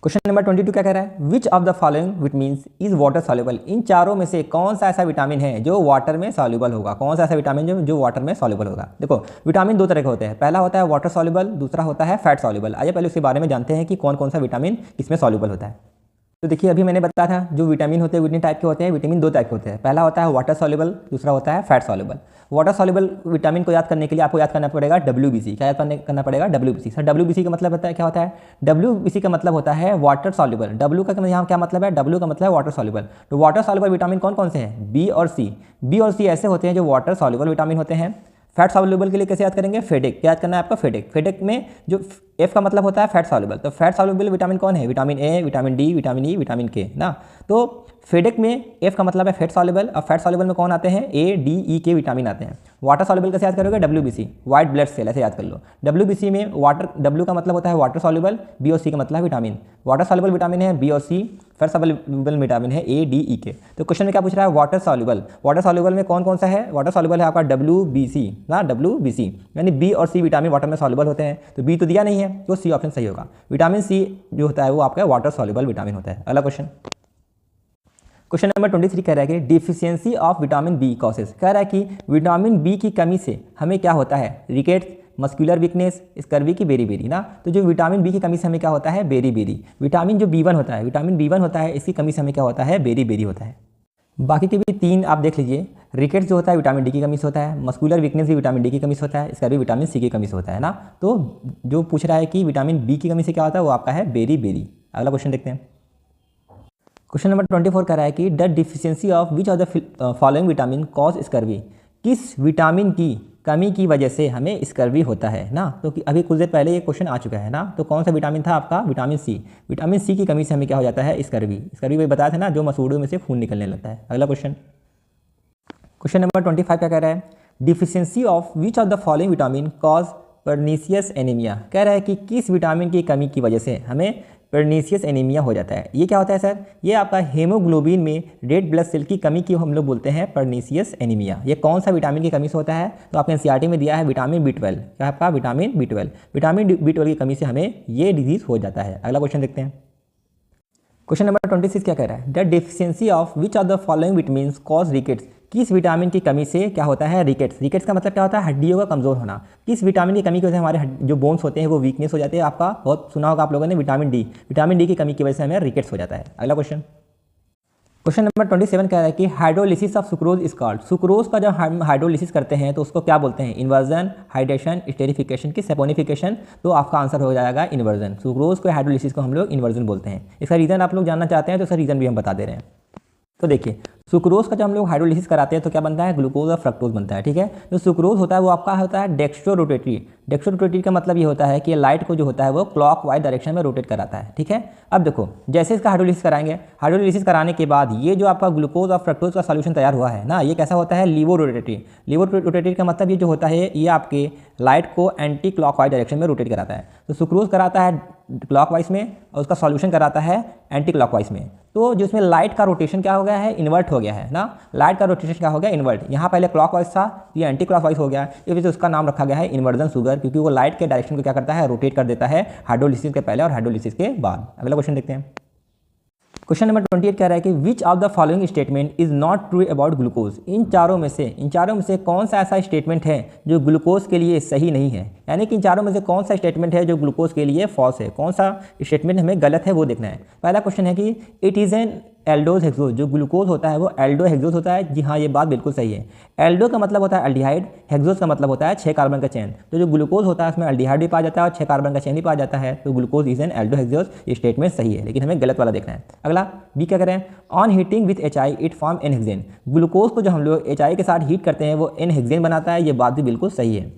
क्वेश्चन नंबर 22 क्या कह रहा है? Which of the following vitamins is water soluble. इन चारों में से कौन सा ऐसा विटामिन है जो वाटर में सॉल्युबल होगा? कौन सा ऐसा विटामिन जो वाटर में सॉल्युबल होगा? देखो विटामिन दो तरह के होते हैं, पहला होता है वाटर सॉल्युबल, दूसरा होता है फैट सॉल्युबल। आइए पहले उसके बारे में जानते हैं कि कौन कौन सा विटामिन इसमें सॉल्युबल होता है। तो देखिए अभी मैंने बताया था जो विटामिन होते हैं विटामिन टाइप के होते हैं। विटामिन दो टाइप के होते हैं, पहला होता है वाटर सॉल्युबल, दूसरा होता है fat soluble. Water soluble vitamin को याद करने के लिए आपको याद करना पड़ेगा WBC। क्या याद करना पड़ेगा? WBC। सर WBC का मतलब होता है क्या होता है? WBC का मतलब होता है वाटर सॉल्युबल। W का यहाँ क्या मतलब है? W का मतलब है वाटर सॉल्युबल। तो वाटर सॉल्युबल विटामिन कौन कौन से हैं? B और C। B और C ऐसे होते हैं जो वाटर सॉल्युबल विटामिन होते हैं। फैट सॉल्युबल के लिए कैसे याद करेंगे? फेडिक। क्या याद करना है आपका? फेडिक। फेडिक में जो F का मतलब होता है फैट सॉल्युबल। तो फैट सॉल्युबल विटामिन कौन है? Vitamin A, vitamin D, vitamin E, vitamin K ना। तो फेडिक में F का मतलब है फैट सॉल्युबल, और फैट सॉल्युबल में कौन आते हैं? A, D, E के विटामिन आते हैं। वाटर सॉल्युबल कैसे याद करोगे? WBC, वाइट ब्लड सेल, ऐसे याद कर लो। WBC में वाटर, W का मतलब होता है वाटर सॉल्युबल, B और C का मतलब है विटामिन। वाटर सॉल्युबल विटामिन है B और C, फैट सॉल्युबल विटामिन है A, D, E के। तो क्वेश्चन में क्या पूछ रहा है? Water soluble. वाटर सॉल्युबल में कौन कौन सा है? वाटर सॉल्युबल है आपका WBC ना, WBC यानी B और C विटामिन वाटर में सॉल्युबल होते हैं। तो B तो दिया नहीं है तो C ऑप्शन सही होगा। विटामिन C जो होता है वो आपका वाटर सॉल्युबल विटामिन होता है। अगला क्वेश्चन। क्वेश्चन नंबर 23 कह रहा है कि deficiency of vitamin B causes. कह रहा है कि विटामिन बी की कमी से हमें क्या होता है? रिकेट्स, मस्कुलर वीकनेस, स्कर्वी की बेरी ना। तो जो विटामिन बी की कमी से हमें क्या होता है? बेरी। विटामिन जो B1 होता है, विटामिन B1 होता है, इसकी कमी से हमें क्या होता है? बेरी होता है। बाकी के भी तीन आप देख लीजिए। रिकेट्स जो होता है विटामिन डी की कमी से होता है, मस्कुलर वीकनेस भी विटामिन डी की कमी से होता है, स्कर्वी विटामिन सी की कमी से होता है ना। तो जो पूछ रहा है कि विटामिन बी की कमी से क्या होता है, वो आपका है बेरी। अगला क्वेश्चन देखते हैं। क्वेश्चन नंबर 24 कह रहा है कि the deficiency of which of the following vitamin cause scurvy. किस विटामिन की कमी की वजह से हमें स्कर्वी होता है ना। तो अभी कुछ देर पहले ये क्वेश्चन आ चुका है ना। तो कौन सा विटामिन था आपका? Vitamin C. विटामिन सी की कमी से हमें क्या हो जाता है? स्कर्वी। स्कर्वी वही बताया था ना, जो मसूड़ों में से खून निकलने लगता है। अगला क्वेश्चन। क्वेश्चन नंबर 25 क्या कह रहा है? Deficiency of which of the following vitamin cause pernicious anaemia. कह रहा है कि किस विटामिन की कमी की वजह से हमें पर्नीशियस एनीमिया हो जाता है। ये क्या होता है सर? ये आपका हेमोग्लोबिन में रेड ब्लड सेल की कमी की हम लोग बोलते हैं पर्नीशियस एनीमिया। ये कौन सा विटामिन की कमी से होता है? तो आपने एनसीईआरटी में दिया है विटामिन B12। क्या आपका? Vitamin B12। विटामिन B12 की कमी से हमें ये डिजीज हो जाता है। अगला क्वेश्चन देखते हैं। क्वेश्चन नंबर 26 क्या कह रहा है, the deficiency of which of the following vitamins cause rickets, किस विटामिन की कमी से क्या होता है रिकेट्स। रिकेट्स का मतलब क्या होता है, हड्डियों का कमजोर होना। किस विटामिन की कमी की वजह से हमारे जो बोन्स होते हैं वो वीकनेस हो जाते हैं। आपका बहुत सुना होगा आप लोगों ने विटामिन डी की कमी की वजह से हमें रिकेट्स हो जाता है। अगला क्वेश्चन, क्वेश्चन नंबर 27 कह रहा है कि hydrolysis of sucrose is called, sucrose का जब हम हाइड्रोलिसिस करते हैं तो उसको क्या बोलते हैं, इन्वर्जन, हाइड्रेशन, स्टेरिफिकेशन की सेपोनिफिकेशन। तो आपका आंसर हो जाएगा इन्वर्जन। सुक्रोज को हाइड्रोलिसिस को हम लोग इन्वर्जन बोलते हैं। इसका रीजन आप लोग जानना चाहते हैं तो इसका रीजन भी हम बता दे रहे हैं। तो देखिए सुक्रोज का जब हम लोग हाइड्रोलिसिस कराते हैं तो क्या बनता है, ग्लूकोज और फ्रक्टोज बनता है। ठीक है, जो सुक्रोज होता है वो आपका होता है डेक्स्ट्रोरोटेटरी। डेक्स्ट्रोरोटेटरी का मतलब ये होता है कि ये लाइट को जो होता है वो क्लॉकवाइज डायरेक्शन में रोटेट कराता है। ठीक है, अब देखो जैसे इसका हाइड्रोलिसिस कराएंगे, हाइड्रोलिसिस कराने के बाद ये जो आपका ग्लूकोज और फ्रक्टोज का सॉल्यूशन तैयार हुआ है ना, ये कैसा होता है, लीवोरोटेटरी। लीवोरोटेटरी का मतलब ये जो होता है ये आपके लाइट को एंटी क्लॉकवाइज डायरेक्शन में रोटेट कराता है। तो सुक्रोज कराता है क्लॉकवाइज में और उसका सॉल्यूशन कराता है एंटी क्लॉकवाइज में। तो जो इसमें लाइट का रोटेशन क्या हो गया है, इन्वर्ट हो गया है ना। लाइट का रोटेशन क्या हो गया, इन्वर्ट। यहाँ पहले क्लॉकवाइज था, ये एंटी क्लॉकवाइज हो गया। इस वजह से उसका नाम रखा गया है इन्वर्जन शुगर, क्योंकि वो लाइट के डायरेक्शन को क्या करता है, रोटेट कर देता है हाइड्रोलिसिस के पहले और हाइड्रोलिसिस के बाद। अगला क्वेश्चन देखते हैं। क्वेश्चन नंबर 28 कह रहा है कि which of the following statement is not true about glucose. इन चारों में से कौन सा ऐसा स्टेटमेंट है जो ग्लूकोज के लिए सही नहीं है, यानी कि इन चारों में से कौन सा स्टेटमेंट है जो ग्लूकोज के लिए फॉल्स है, कौन सा स्टेटमेंट हमें गलत है वो देखना है। पहला क्वेश्चन है कि it is an aldose hexose, जो ग्लूकोज होता है वो एल्डो हेक्सोज होता है। जी हाँ, ये बात बिल्कुल सही है। एल्डो का मतलब होता है एल्डिहाइड, हेक्सोज का मतलब होता है 6 कार्बन का चेन। तो जो ग्लूकोज होता है उसमें एल्डिहाइड भी पाया जाता है और 6 कार्बन का चेन भी पाया जाता है। तो glucose is an Aldo hexose, ये स्टेटमेंट सही है, लेकिन हमें गलत वाला देखना है। अगला बी क्या करें, on heating with HI it form n hexane. Glucose को जो हम लोग HI के साथ हीट करते हैं वो एन हेक्सेन बनाता है, ये बात भी बिल्कुल सही है।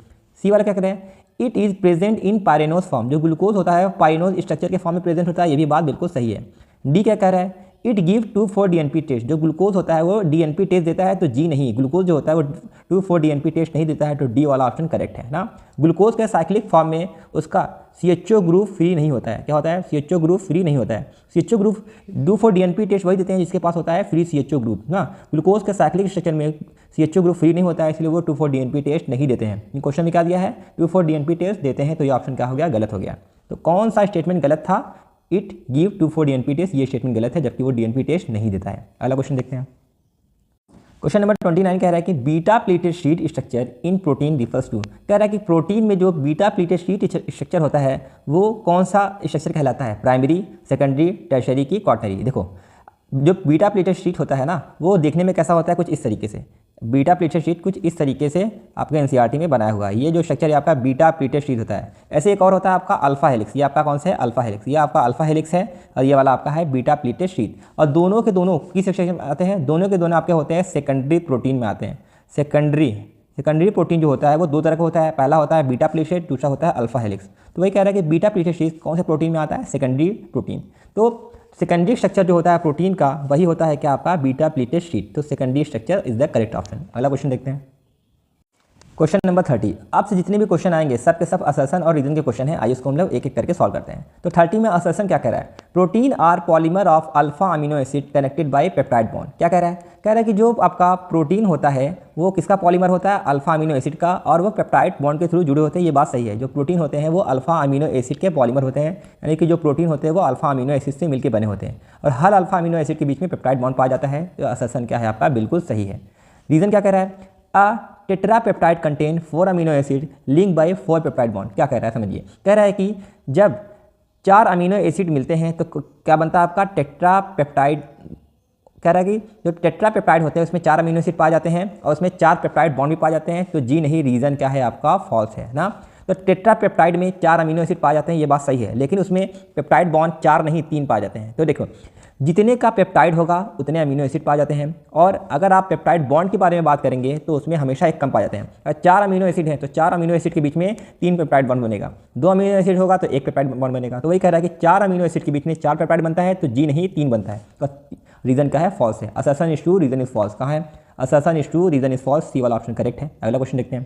सी वाला क्या करें, it is present in pyranose form, जो ग्लूकोज होता है पायरेनोज स्ट्रक्चर के फॉर्म में प्रेजेंट होता है, ये भी बात बिल्कुल सही है। डी क्या कह रहा है, इट गिव 2,4 DNP टेस्ट, जो ग्लूकोज होता है वो DNP टेस्ट देता है। तो जी नहीं, ग्लूकोज जो होता है वो 2,4 DNP टेस्ट नहीं देता है। तो डी वाला ऑप्शन करेक्ट है ना। ग्लूकोज के साइक्लिक फॉर्म में उसका CHO ग्रुप फ्री नहीं होता है। क्या होता है, CHO ग्रुप फ्री नहीं होता है। CHO ग्रुप 2,4 DNP टेस्ट वही देते हैं जिसके पास होता है फ्री CHO ग्रुप ना। ग्लूकोज के साइक्लिक स्ट्रक्चर में CHO ग्रुप फ्री नहीं होता है, इसलिए वो 2,4 DNP टेस्ट नहीं देते हैं। ये क्वेश्चन में क्या दिया है, 2,4 DNP टेस्ट देते हैं। तो ये ऑप्शन क्या हो गया, गलत हो गया। तो कौन सा स्टेटमेंट गलत था, इट गिव 2,4 DNP टेस्ट, ये स्टेटमेंट गलत है, जबकि वो DNP टेस्ट नहीं देता है। अगला क्वेश्चन देखते हैं। क्वेश्चन नंबर 29 कह रहा है कि beta pleated sheet structure in protein refers to. कह रहा है कि प्रोटीन में जो बीटा प्लेटेड शीट स्ट्रक्चर होता है वो कौन सा स्ट्रक्चर कहलाता है, प्राइमरी, सेकेंडरी, टर्शरी की क्वार्टरी। देखो जो बीटा प्लेटेड शीट होता है ना वो देखने में कैसा होता है, कुछ इस तरीके से। बीटा प्लेटेड शीट कुछ इस तरीके से आपके NCERT में बनाया हुआ है। ये जो स्ट्रक्चर है आपका बीटा प्लेटेड शीट होता है। ऐसे एक और होता है आपका अल्फा हेलिक्स, ये आपका कौन सा है, अल्फा हेलिक्स। ये आपका अल्फा हेलिक्स है और ये वाला आपका है बीटा प्लेटेड शीट। और दोनों के दोनों किस सेक्शन में आते हैं, दोनों के दोनों आपके होते हैं सेकेंडरी प्रोटीन में आते हैं। सेकेंडरी प्रोटीन जो होता है वो दो तरह का होता है, पहला होता है बीटा प्लेटेड, दूसरा होता है अल्फा हेलिक्स। तो वही कह रहा है कि बीटा प्लेटेड शीट कौन से प्रोटीन में आता है, सेकेंडरी प्रोटीन। तो सेकेंडरी स्ट्रक्चर जो होता है प्रोटीन का वही होता है क्या आपका बीटा प्लेटेड शीट। तो secondary structure is the correct option. अगला क्वेश्चन देखते हैं। क्वेश्चन नंबर 30, आपसे जितने भी क्वेश्चन आएंगे सब के सब असर्शन और रीजन के क्वेश्चन है। आइए उसको हम लोग एक एक करके सॉल्व करते हैं। तो 30 में असर्शन क्या कह रहा है, protein are polymer of alpha amino acid connected by peptide bond. क्या कह रहा है, कह रहा है कि जो आपका प्रोटीन होता है वो किसका पॉलीमर होता है, अल्फा अमीनो एसिड का, और वो पेप्टाइड बॉन्ड के थ्रू जुड़े होते हैं। ये बात सही है, जो प्रोटीन होते हैं वो अल्फा अमीनो एसिड के पॉलीमर होते हैं, यानी कि जो प्रोटीन होते हैं वो अल्फा अमीनो एसिड से मिलकर बने होते हैं और हर अल्फा अमीनो एसिड के बीच में पेप्टाइड बॉन्ड पाया जाता है। तो असर्शन क्या है आपका, बिल्कुल सही है। रीजन क्या कह रहा है, tetrapeptide contain 4 amino acid link by 4 peptide bond. क्या कह रहा है समझिए, कह रहा है कि जब 4 अमीनो एसिड मिलते हैं तो क्या बनता है आपका टेट्रापेप्टाइड। कह रहा है कि जो टेट्रापेप्टाइड होते हैं उसमें 4 अमीनो एसिड पाए जाते हैं और उसमें 4 पेप्टाइड बॉन्ड भी पाए जाते हैं। तो जी नहीं, रीजन क्या है आपका, फॉल्स है ना। तो टेट्रापेप्टाइड में 4 अमीनो एसिड पाए जाते हैं, ये बात सही है, लेकिन उसमें पेप्टाइड बॉन्ड 4 नहीं 3 पाए जाते हैं। तो देखो जितने का पेप्टाइड होगा उतने अमीनो एसिड पाए जाते हैं, और अगर आप पेप्टाइड बॉन्ड के बारे में बात करेंगे तो उसमें हमेशा एक कम पाए जाते हैं। अगर 4 अमीनो एसिड हैं तो 4 अमीनो एसिड के बीच में 3 पेप्टाइड बॉन्ड बनेगा, 2 अमीनो एसिड होगा तो 1 पेप्टाइड बॉन्ड बनेगा। तो वही कह रहा है कि 4 अमीनो एसिड के बीच में 4 पेप्टाइड बनता है, तो जी नहीं 3 बनता है। तो रीजन क्या है, फॉल्स है। Assertion is true, reason is false. कहाँ है, assertion is true, reason is false, C वाला ऑप्शन करेक्ट है। अगला क्वेश्चन देखते हैं।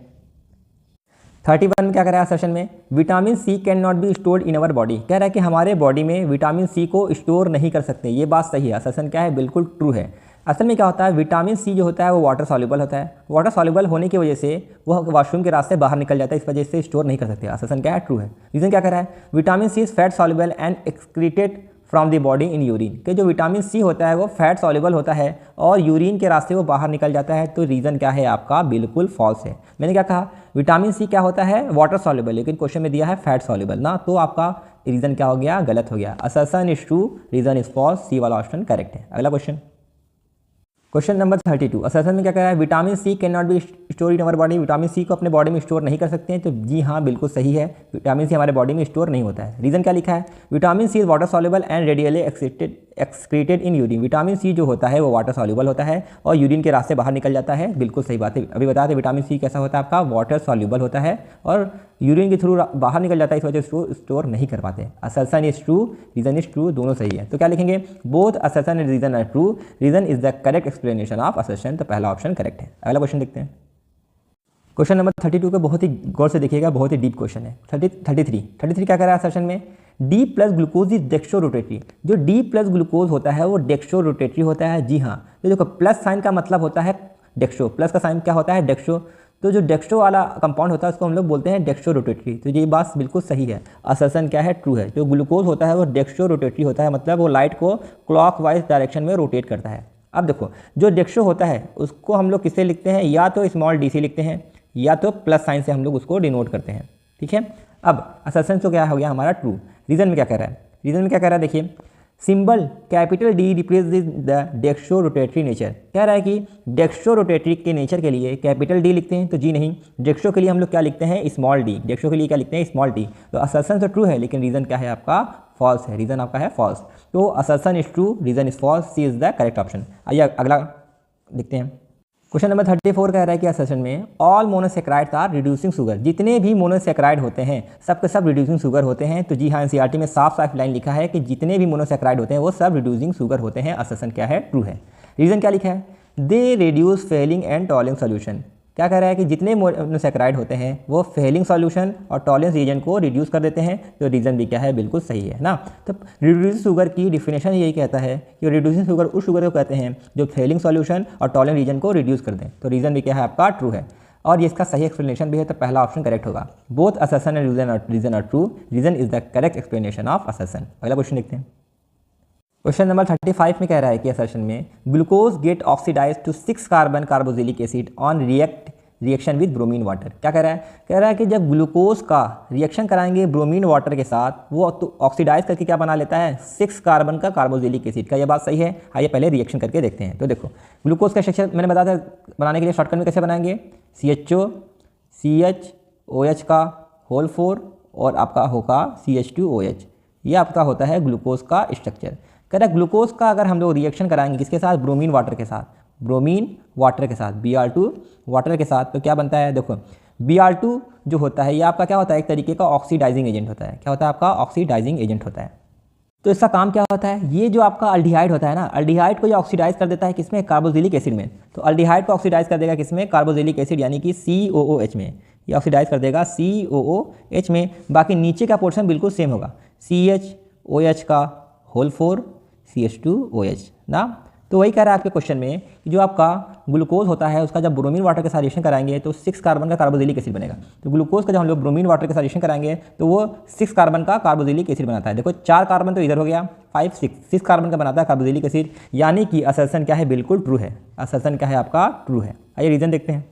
31 में क्या कह रहा है असर्शन में, vitamin C can not be stored in our body. कह रहा है कि हमारे बॉडी में विटामिन सी को स्टोर नहीं कर सकते, ये बात सही है। असर्शन क्या है, बिल्कुल ट्रू है। असल में क्या होता है, विटामिन सी जो होता है वो वाटर सॉल्युबल होता है। वाटर सॉल्युबल होने की वजह से वह वॉशरूम के रास्ते बाहर निकल जाता है, इस वजह से स्टोर नहीं कर सकते। असर्शन क्या है, ट्रू है। रीजन क्या कह रहा है, vitamin C is fat soluble and excreted from the body in urine, कि जो विटामिन सी होता है वो फैट सॉल्युबल होता है और यूरिन के रास्ते वो बाहर निकल जाता है। तो रीज़न क्या है आपका, बिल्कुल फॉल्स है। मैंने क्या कहा, विटामिन सी क्या होता है, वाटर सॉल्युबल, लेकिन क्वेश्चन में दिया है फैट सॉल्युबल ना, तो आपका रीज़न क्या हो गया, गलत हो गया। Assertion is true, reason is false, C वाला ऑप्शन करेक्ट है। अगला क्वेश्चन नंबर 32, असर्शन में क्या कह रहा है, vitamin C can not be store in our body, vitamin C को अपने बॉडी में स्टोर नहीं कर सकते हैं। तो जी हाँ, बिल्कुल सही है, विटामिन सी हमारे बॉडी में स्टोर नहीं होता है। रीज़न क्या लिखा है, vitamin C is water soluble and readily excreted in urine, vitamin C जो होता है वो वाटर सॉल्युबल होता है और यूरिन के रास्ते बाहर निकल जाता है। बिल्कुल सही बात है, अभी बताया था विटामिन सी कैसा होता है आपका, वाटर सॉल्युबल होता है और यूरिन के थ्रू बाहर निकल जाता है, इस वजह से स्टोर नहीं कर पाते। Assertion is true, reason is true, दोनों सही है। तो क्या लिखेंगे, both assertion and reason are true, reason is the correct explanation of assertion, तो पहला ऑप्शन करेक्ट है। अगला क्वेश्चन देखते हैं। क्वेश्चन नंबर 32 को बहुत ही गौर से देखिएगा, बहुत ही डीप क्वेश्चन है। 33 क्या कर रहा है असर्शन में, D plus glucose is dextro rotatory, जो डी प्लस ग्लूकोज होता है वो डेक्स्ट्रो रोटेटरी होता है। जी हाँ, तो देखो प्लस साइन का मतलब होता है डेक्स्ट्रो, प्लस का साइन क्या होता है, डेक्स्ट्रो, तो जो डेक्स्ट्रो वाला कंपाउंड होता है उसको हम लोग बोलते हैं डेक्स्ट्रो रोटेटरी। तो ये बात बिल्कुल सही है, असर्शन क्या है, ट्रू है। जो ग्लूकोज होता है वो डेक्स्ट्रो रोटेटरी होता है, मतलब वो लाइट को क्लॉकवाइज डायरेक्शन में रोटेट करता है। अब देखो जो डेक्स्ट्रो होता है उसको हम लोग किससे लिखते हैं, या तो स्मॉल डी से लिखते हैं या तो प्लस साइन से हम लोग उसको डिनोट करते हैं, ठीक है। अब असर्शन तो क्या हो गया हमारा ट्रू। रीज़न में क्या कह रहा है, रीज़न में क्या कह रहा है, देखिए symbol capital D represent the dextro rotatory nature, कह रहा है कि डेक्स्ट्रो रोटेटरी के नेचर के लिए कैपिटल डी लिखते हैं, तो जी नहीं, डेक्स्ट्रो के लिए हम लोग क्या लिखते हैं, स्मॉल डी, डेक्स्ट्रो के लिए क्या लिखते हैं, स्मॉल डी। तो असर्शन तो ट्रू है लेकिन रीज़न क्या है आपका, फॉल्स है, रीज़न आपका है फॉल्स। तो assertion is true, reason is false, C is the correct option. आइए अगला देखते हैं। क्वेश्चन नंबर 34 कह रहा है कि असर्शन में all monosaccharides are reducing sugar, जितने भी मोनोसेक्राइड होते हैं सब के सब रिड्यूसिंग शुगर होते हैं। तो जी हाँ, एनसीईआरटी में साफ साफ लाइन लिखा है कि जितने भी मोनोसेक्राइड होते हैं वो सब रिड्यूसिंग शुगर होते हैं। असर्शन क्या है, ट्रू है। रीज़न क्या लिखा है, they reduce Fehling and Tollens solution, क्या कह रहा है कि जितने मोनोसेक्राइड होते हैं वो फेलिंग सॉल्यूशन और टॉलरेंस रीजन को रिड्यूस कर देते हैं। तो रीज़न भी क्या है, बिल्कुल सही है ना। तो रिड्यूसिंग शुगर की डिफिनेशन यही कहता है कि रिड्यूसिंग शुगर उस शुगर को कहते हैं जो फेलिंग सॉल्यूशन और टॉलरेंस रीजन को रिड्यूस कर दें। तो रीज़न भी क्या है आपका, ट्रू है और ये इसका सही एक्सप्लेनेशन भी है, तो पहला ऑप्शन करेक्ट होगा। Both assertion and reason are true, reason is the correct explanation of assertion. अगला क्वेश्चन देखते हैं। क्वेश्चन नंबर 35 में कह रहा है कि असर्शन में glucose get oxidise to 6 carbon carboxylic acid on reaction with bromine water, क्या कह रहा है, कह रहा है कि जब ग्लूकोज का रिएक्शन कराएंगे ब्रोमीन वाटर के साथ वो तो ऑक्सीडाइज करके क्या बना लेता है, 6 कार्बन का कार्बोक्सिलिक एसिड का। ये बात सही है, आइए पहले रिएक्शन करके देखते हैं। तो देखो ग्लूकोज का स्ट्रक्चर मैंने बताया था बनाने के लिए शॉर्टकट में कैसे बनाएंगे, CHO CHOH का होल 4 और आपका होगा CH2OH, ये आपका होता है ग्लूकोज का स्ट्रक्चर। कह रहा है ग्लूकोज का अगर हम लोग रिएक्शन कराएंगे किसके साथ, ब्रोमीन वाटर के साथ, ब्रोमीन वाटर के साथ, Br2 वाटर के साथ, तो क्या बनता है, देखो Br2 जो होता है ये आपका क्या होता है, एक तरीके का ऑक्सीडाइजिंग एजेंट होता है। क्या होता है आपका, ऑक्सीडाइजिंग एजेंट होता है। तो इसका काम क्या होता है, ये जो आपका अल्डिहाइड होता है ना, अल्डिहाइड को ये ऑक्सीडाइज कर देता है किसमें, कार्बोक्सिलिक एसिड में। तो अल्डिहाइड को ऑक्सीडाइज कर देगा किसमें, कार्बोक्सिलिक एसिड यानी कि COOH में, ये ऑक्सीडाइज कर देगा COOH में। बाकी नीचे का पोर्शन बिल्कुल सेम होगा, CHOH का होल 4 CH2OH ना। तो वही कह रहा है आपके क्वेश्चन में कि जो आपका ग्लूकोज होता है उसका जब ब्रोमीन वाटर के साथ रिएक्शन कराएंगे तो 6 कार्बन का कार्बोक्सिलिक एसिड बनेगा। तो ग्लूकोज का जब हम लोग ब्रोमीन वाटर के साथ रिएक्शन कराएंगे तो वो 6 कार्बन का कार्बोक्सिलिक एसिड बनाता है। देखो 4 कार्बन तो इधर हो गया, 6 कार्बन का बनाता है कार्बोक्सिलिक एसिड, यानी कि असर्शन क्या है, बिल्कुल ट्रू है। असर्शन क्या है आपका, ट्रू है। आइए रीज़न देखते हैं।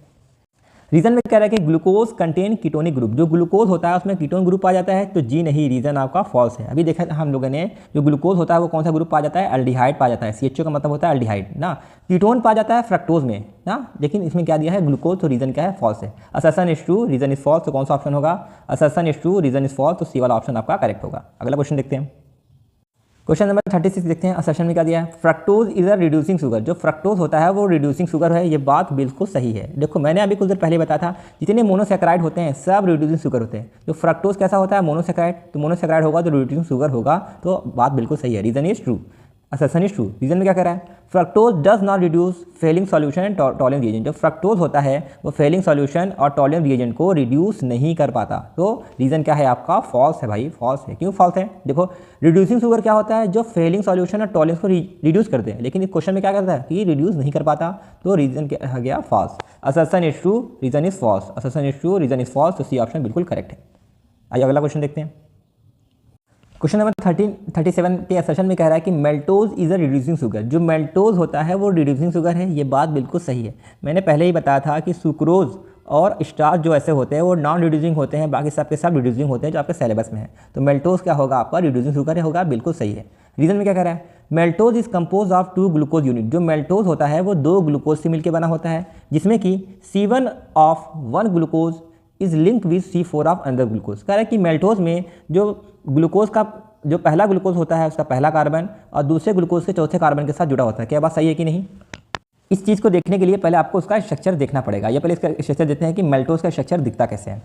रीज़न में कह रहा है कि ग्लूकोज कंटेन कीटोनिक ग्रुप, जो ग्लूकोज होता है उसमें कीटोन ग्रुप आ जाता है। तो जी नहीं, रीज़न आपका फॉल्स है। अभी देखा हम लोगों ने जो ग्लूकोज होता है वो कौन सा ग्रुप आ जाता है, एल्डिहाइड पा जाता है। CHO का मतलब होता है एल्डिहाइड ना। कीटोन पा जाता है फ्रक्टोज में ना, लेकिन इसमें क्या दिया है ग्लूकोज, तो रीज़न क्या है, फॉल्स है। Assertion is true, reason is false, तो कौन सा ऑप्शन होगा, assertion is true, reason is false, तो सी वाला ऑप्शन आपका करेक्ट होगा। अगला क्वेश्चन देखते हैं। क्वेश्चन नंबर 36 देखते हैं। असर्शन में क्या दिया है, fructose is a reducing sugar, जो फ्रक्टोज होता है वो रिड्यूसिंग शुगर है। ये बात बिल्कुल सही है। देखो मैंने अभी कुछ देर पहले बताया था जितने मोनोसेक्राइड होते हैं सब रिड्यूसिंग शुगर होते हैं। जो फ्रक्टोज कैसा होता है, मोनोसेक्राइड, तो मोनोसेक्राइड होगा तो रिड्यूसिंग शुगर होगा। तो बात बिल्कुल सही है, reason is true, assertion is true. रीज़न में क्या कह रहा है, fructose does not reduce Fehling solution and Tollens reagent, जो फ्रक्टोज होता है वो फेलिंग सॉल्यूशन और टॉलरेंस रिएजेंट को रिड्यूस नहीं कर पाता। तो रीज़न क्या है आपका, फॉल्स है भाई, फॉल्स है। क्यों फॉल्स है, देखो रिड्यूसिंग शुगर क्या होता है, जो फेलिंग सॉल्यूशन और टॉलरेंस को रिड्यूस करते हैं, लेकिन इस क्वेश्चन में क्या करता है कि रिड्यूस नहीं कर पाता। तो रीज़न क्या हो गया, false. Assertion is true, reason is false, assertion is true, reason is false, तो सी ऑप्शन बिल्कुल करेक्ट है। आइए अगला क्वेश्चन देखते हैं। क्वेश्चन नंबर 37 के असर्शन में कह रहा है कि मेल्टोज इज़ अ रिड्यूसिंग शुगर। जो मेल्टोज होता है वो रिड्यूसिंग शुगर है, ये बात बिल्कुल सही है। मैंने पहले ही बताया था कि सुक्रोज और स्टार्च जो ऐसे होते हैं वो नॉन रिड्यूसिंग होते हैं, बाकी सब के सब रिड्यूसिंग होते हैं जो आपके सिलेबस में है। तो मेल्टोज क्या होगा आपका, रिड्यूसिंग शुगर होगा, बिल्कुल सही है। रीजन में क्या कह रहा है, maltose is compose of 2 glucose unit. जो मेल्टोज होता है वो 2 ग्लूकोज से मिलकर बना होता है, जिसमें कि C1 of 1 glucose is link with C4 of another glucose. कह रहा है कि मेल्टोज में जो ग्लूकोज का जो पहला ग्लूकोज होता है उसका पहला कार्बन और दूसरे ग्लूकोज के चौथे कार्बन के साथ जुड़ा होता है। क्या बात सही है कि नहीं? इस चीज़ को देखने के लिए पहले आपको उसका स्ट्रक्चर देखना पड़ेगा। ये पहले इसका स्ट्रक्चर देखते हैं कि मेल्टोज का स्ट्रक्चर दिखता कैसे है।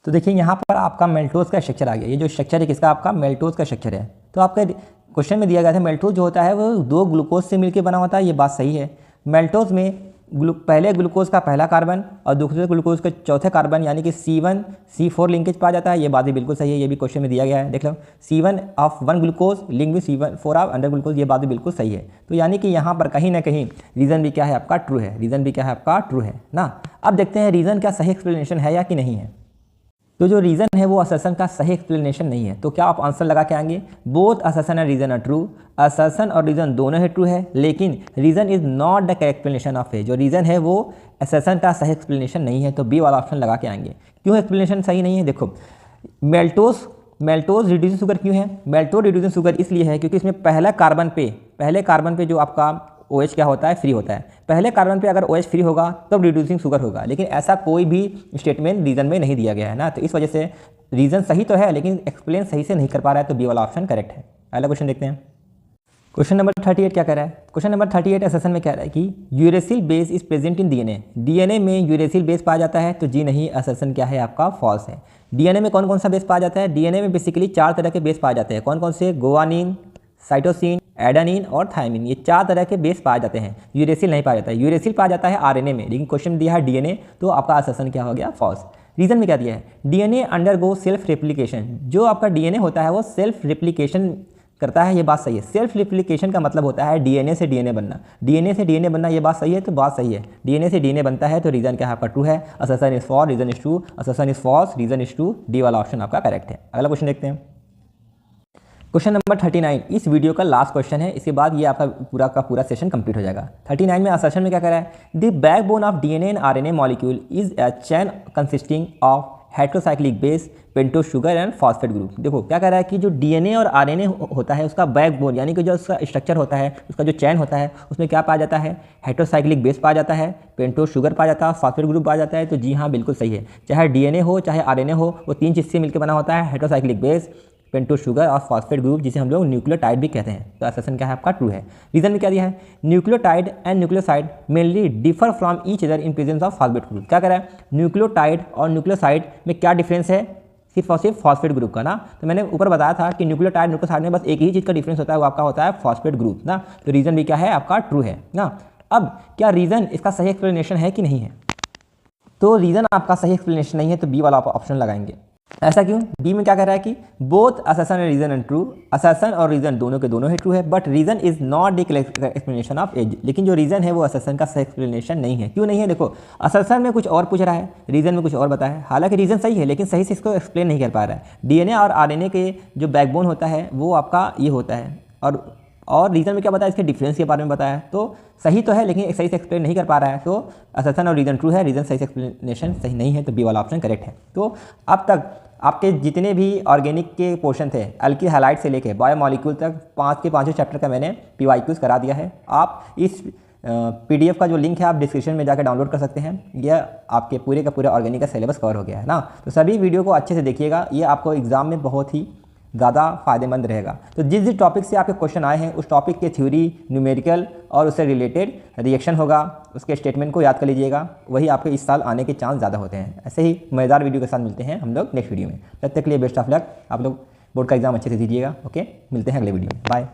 तो देखिए यहाँ पर आपका मेल्टोज का स्ट्रक्चर आ गया। ये जो स्ट्रक्चर है किसका, आपका मेल्टोज का स्ट्रक्चर है। तो आपके क्वेश्चन में दिया गया था मेल्टोज जो होता है वो 2 ग्लूकोज से मिलकर बना होता है, ये बात सही है। मेल्टोज में पहले ग्लूकोज का पहला कार्बन और दूसरे ग्लूकोज के चौथे कार्बन यानी कि C1 C4 लिंकेज पाया जाता है, ये बात भी बिल्कुल सही है। ये भी क्वेश्चन में दिया गया है, देख लो C1 of 1 glucose link with C4 of under glucose, ये बात भी बिल्कुल सही है। तो यानी कि यहाँ पर कहीं ना कहीं रीज़न भी क्या है आपका, ट्रू है। रीज़न भी क्या है आपका, ट्रू है ना। अब देखते हैं रीज़न क्या सही एक्सप्लेनेशन है या कि नहीं है। तो जो रीज़न है वो असर्शन का सही एक्सप्लेनेशन नहीं है। तो क्या आप आंसर लगा के आएंगे, both assertion and reason are true. Assertion और रीज़न दोनों ही ट्रू है, लेकिन reason is not the correct explanation of A. जो रीज़न है वो असर्शन का सही एक्सप्लेनेशन नहीं है, तो बी वाला ऑप्शन लगा के आएंगे। क्यों एक्सप्लेनेशन सही नहीं है, देखो मेल्टोज रिड्यूसिंग शुगर क्यों है। मेल्टोज रिड्यूसिंग शुगर इसलिए है क्योंकि इसमें पहले कार्बन पे जो आपका OH क्या होता है, फ्री होता है। पहले कार्बन पे अगर OH फ्री होगा तब रिड्यूसिंग शुगर होगा, लेकिन ऐसा कोई भी स्टेटमेंट रीज़न में नहीं दिया गया है ना। तो इस वजह से रीज़न सही तो है लेकिन एक्सप्लेन सही से नहीं कर पा रहा है, तो बी वाला ऑप्शन करेक्ट है। अगला क्वेश्चन देखते हैं। क्वेश्चन नंबर 38 क्या कह रहा है। क्वेश्चन नंबर 38 असर्शन में कह रहा है कि uracil base is present in DNA. DNA में यूरेसिल बेस पाया जाता है, तो जी नहीं, असर्शन क्या है आपका, फॉल्स है। डीएनए में कौन कौन सा बेस पाया जाता है, डीएनए में बेसिकली 4 तरह के बेस पाए जाते हैं। कौन कौन से, गुआनिन, साइटोसिन, एडेनिन और थायमिन, ये 4 तरह के बेस पाए जाते हैं। यूरेसिल नहीं पाया जाता है। यूरेसिल पाया जाता है आरएनए में, लेकिन क्वेश्चन दिया है डीएनए, तो आपका असर्शन क्या हो गया, फॉल्स। रीजन में क्या दिया है, डीएनए अंडरगो सेल्फ रेप्लिकेशन। जो आपका डीएनए होता है वो सेल्फ रेप्लिकेशन करता है, ये बात सही है। सेल्फ रेप्लिकेशन का मतलब होता है डीएनए से डीएनए बनना। डीएनए से डीएनए बनना, ये बात सही है, तो बात सही है। डीएनए से डीएनए बनता है, तो रीजन क्या है आपका, ट्रू है। Assertion is false, reason is true. Assertion is false, reason is true. D वाला ऑप्शन आपका करेक्ट है। अगला क्वेश्चन देखते हैं। क्वेश्चन नंबर 39 इस वीडियो का लास्ट क्वेश्चन है, इसके बाद ये आपका पूरा का पूरा सेशन कंप्लीट हो जाएगा। 39 में असर्शन में क्या कह रहा है, the backbone of DNA and RNA molecule is a chain consisting of heterocyclic base, pentose sugar and phosphate group. देखो क्या कह रहा है कि जो डीएनए और आरएनए होता है उसका बैकबोन यानी कि जो उसका स्ट्रक्चर होता है, उसका जो चैन होता है, उसमें क्या पाया जाता है, हेटेरोसाइक्लिक बेस पाया जाता है, पेंटोज शुगर पाया जाता है, फॉस्फेट ग्रुप पाया जाता है। तो जी हाँ, बिल्कुल सही है। चाहे डीएनए हो चाहे आरएनए हो, वो 3 चीज़ से मिलकर बना होता है, हेटेरोसाइक्लिक बेस, पेंटोज शुगर और फॉस्फेट ग्रुप, जिसे हम लोग न्यूक्लियोटाइड भी कहते हैं। तो असर्शन क्या है आपका, ट्रू है। रीजन में क्या दिया है, nucleotide and nucleoside mainly differ from each other in presence of phosphate group. क्या कह रहा है, न्यूक्लियोटाइड और न्यूक्लियोसाइड में क्या डिफरेंस है, सिर्फ और सिर्फ फॉस्फेट ग्रुप का ना। तो मैंने ऊपर बताया था कि न्यूक्लियोटाइड न्यूक्लियोसाइड में बस एक ही चीज़ का डिफरेंस होता है, वो आपका होता है फॉस्फेट ग्रुप ना। तो रीजन भी क्या है आपका, ट्रू है ना। अब क्या रीजन इसका सही एक्सप्लेनेशन है कि नहीं है, तो रीजन आपका सही एक्सप्लेनेशन नहीं है, तो बी वाला ऑप्शन लगाएंगे। ऐसा क्यों, बी में क्या कह रहा है कि both assertion and reason and true. Assertion और रीजन दोनों के दोनों ही ट्रू है, but reason is not the explanation of A. लेकिन जो रीजन है वो असर्शन का सही एक्सप्लेनेशन नहीं है। क्यों नहीं है, देखो असर्शन में कुछ और पूछ रहा है, रीजन में कुछ और बताया है। हालांकि रीजन सही है लेकिन सही से इसको एक्सप्लेन नहीं कर पा रहा है। डीएनए और आरएनए के जो बैकबोन होता है वो आपका ये होता है, और रीजन में क्या बताया, इसके डिफरेंस के बारे में बताया है। तो सही तो है लेकिन सही से एक्सप्लेन नहीं कर पा रहा है। तो असर्शन और रीजन ट्रू है, रीजन सही से एक्सप्लेनेशन सही नहीं है, तो बी वाला ऑप्शन करेक्ट है। तो अब तक आपके जितने भी ऑर्गेनिक के पोर्शन थे, अल्किल हैलाइड से लेके बायोमॉलिक्यूल तक 5 के 5 चैप्टर का मैंने PYQs करा दिया है। आप इस PDF का जो लिंक है आप डिस्क्रिप्शन में जाकर डाउनलोड कर सकते हैं। यह आपके पूरे का पूरा ऑर्गेनिक का सिलेबस कवर हो गया है ना। तो सभी वीडियो को अच्छे से देखिएगा, ये आपको एग्जाम में बहुत ही ज़्यादा फायदेमंद रहेगा। तो जिस जिस टॉपिक से आपके क्वेश्चन आए हैं उस टॉपिक के थ्योरी, न्यूमेरिकल और उससे रिलेटेड रिएक्शन होगा, उसके स्टेटमेंट को याद कर लीजिएगा, वही आपके इस साल आने के चांस ज़्यादा होते हैं। ऐसे ही मज़ेदार वीडियो के साथ मिलते हैं हम लोग नेक्स्ट वीडियो में। तब तक के लिए बेस्ट ऑफ लक। आप लोग बोर्ड का एग्जाम अच्छे से दीजिएगा। ओके, मिलते हैं अगले वीडियो में। बाय।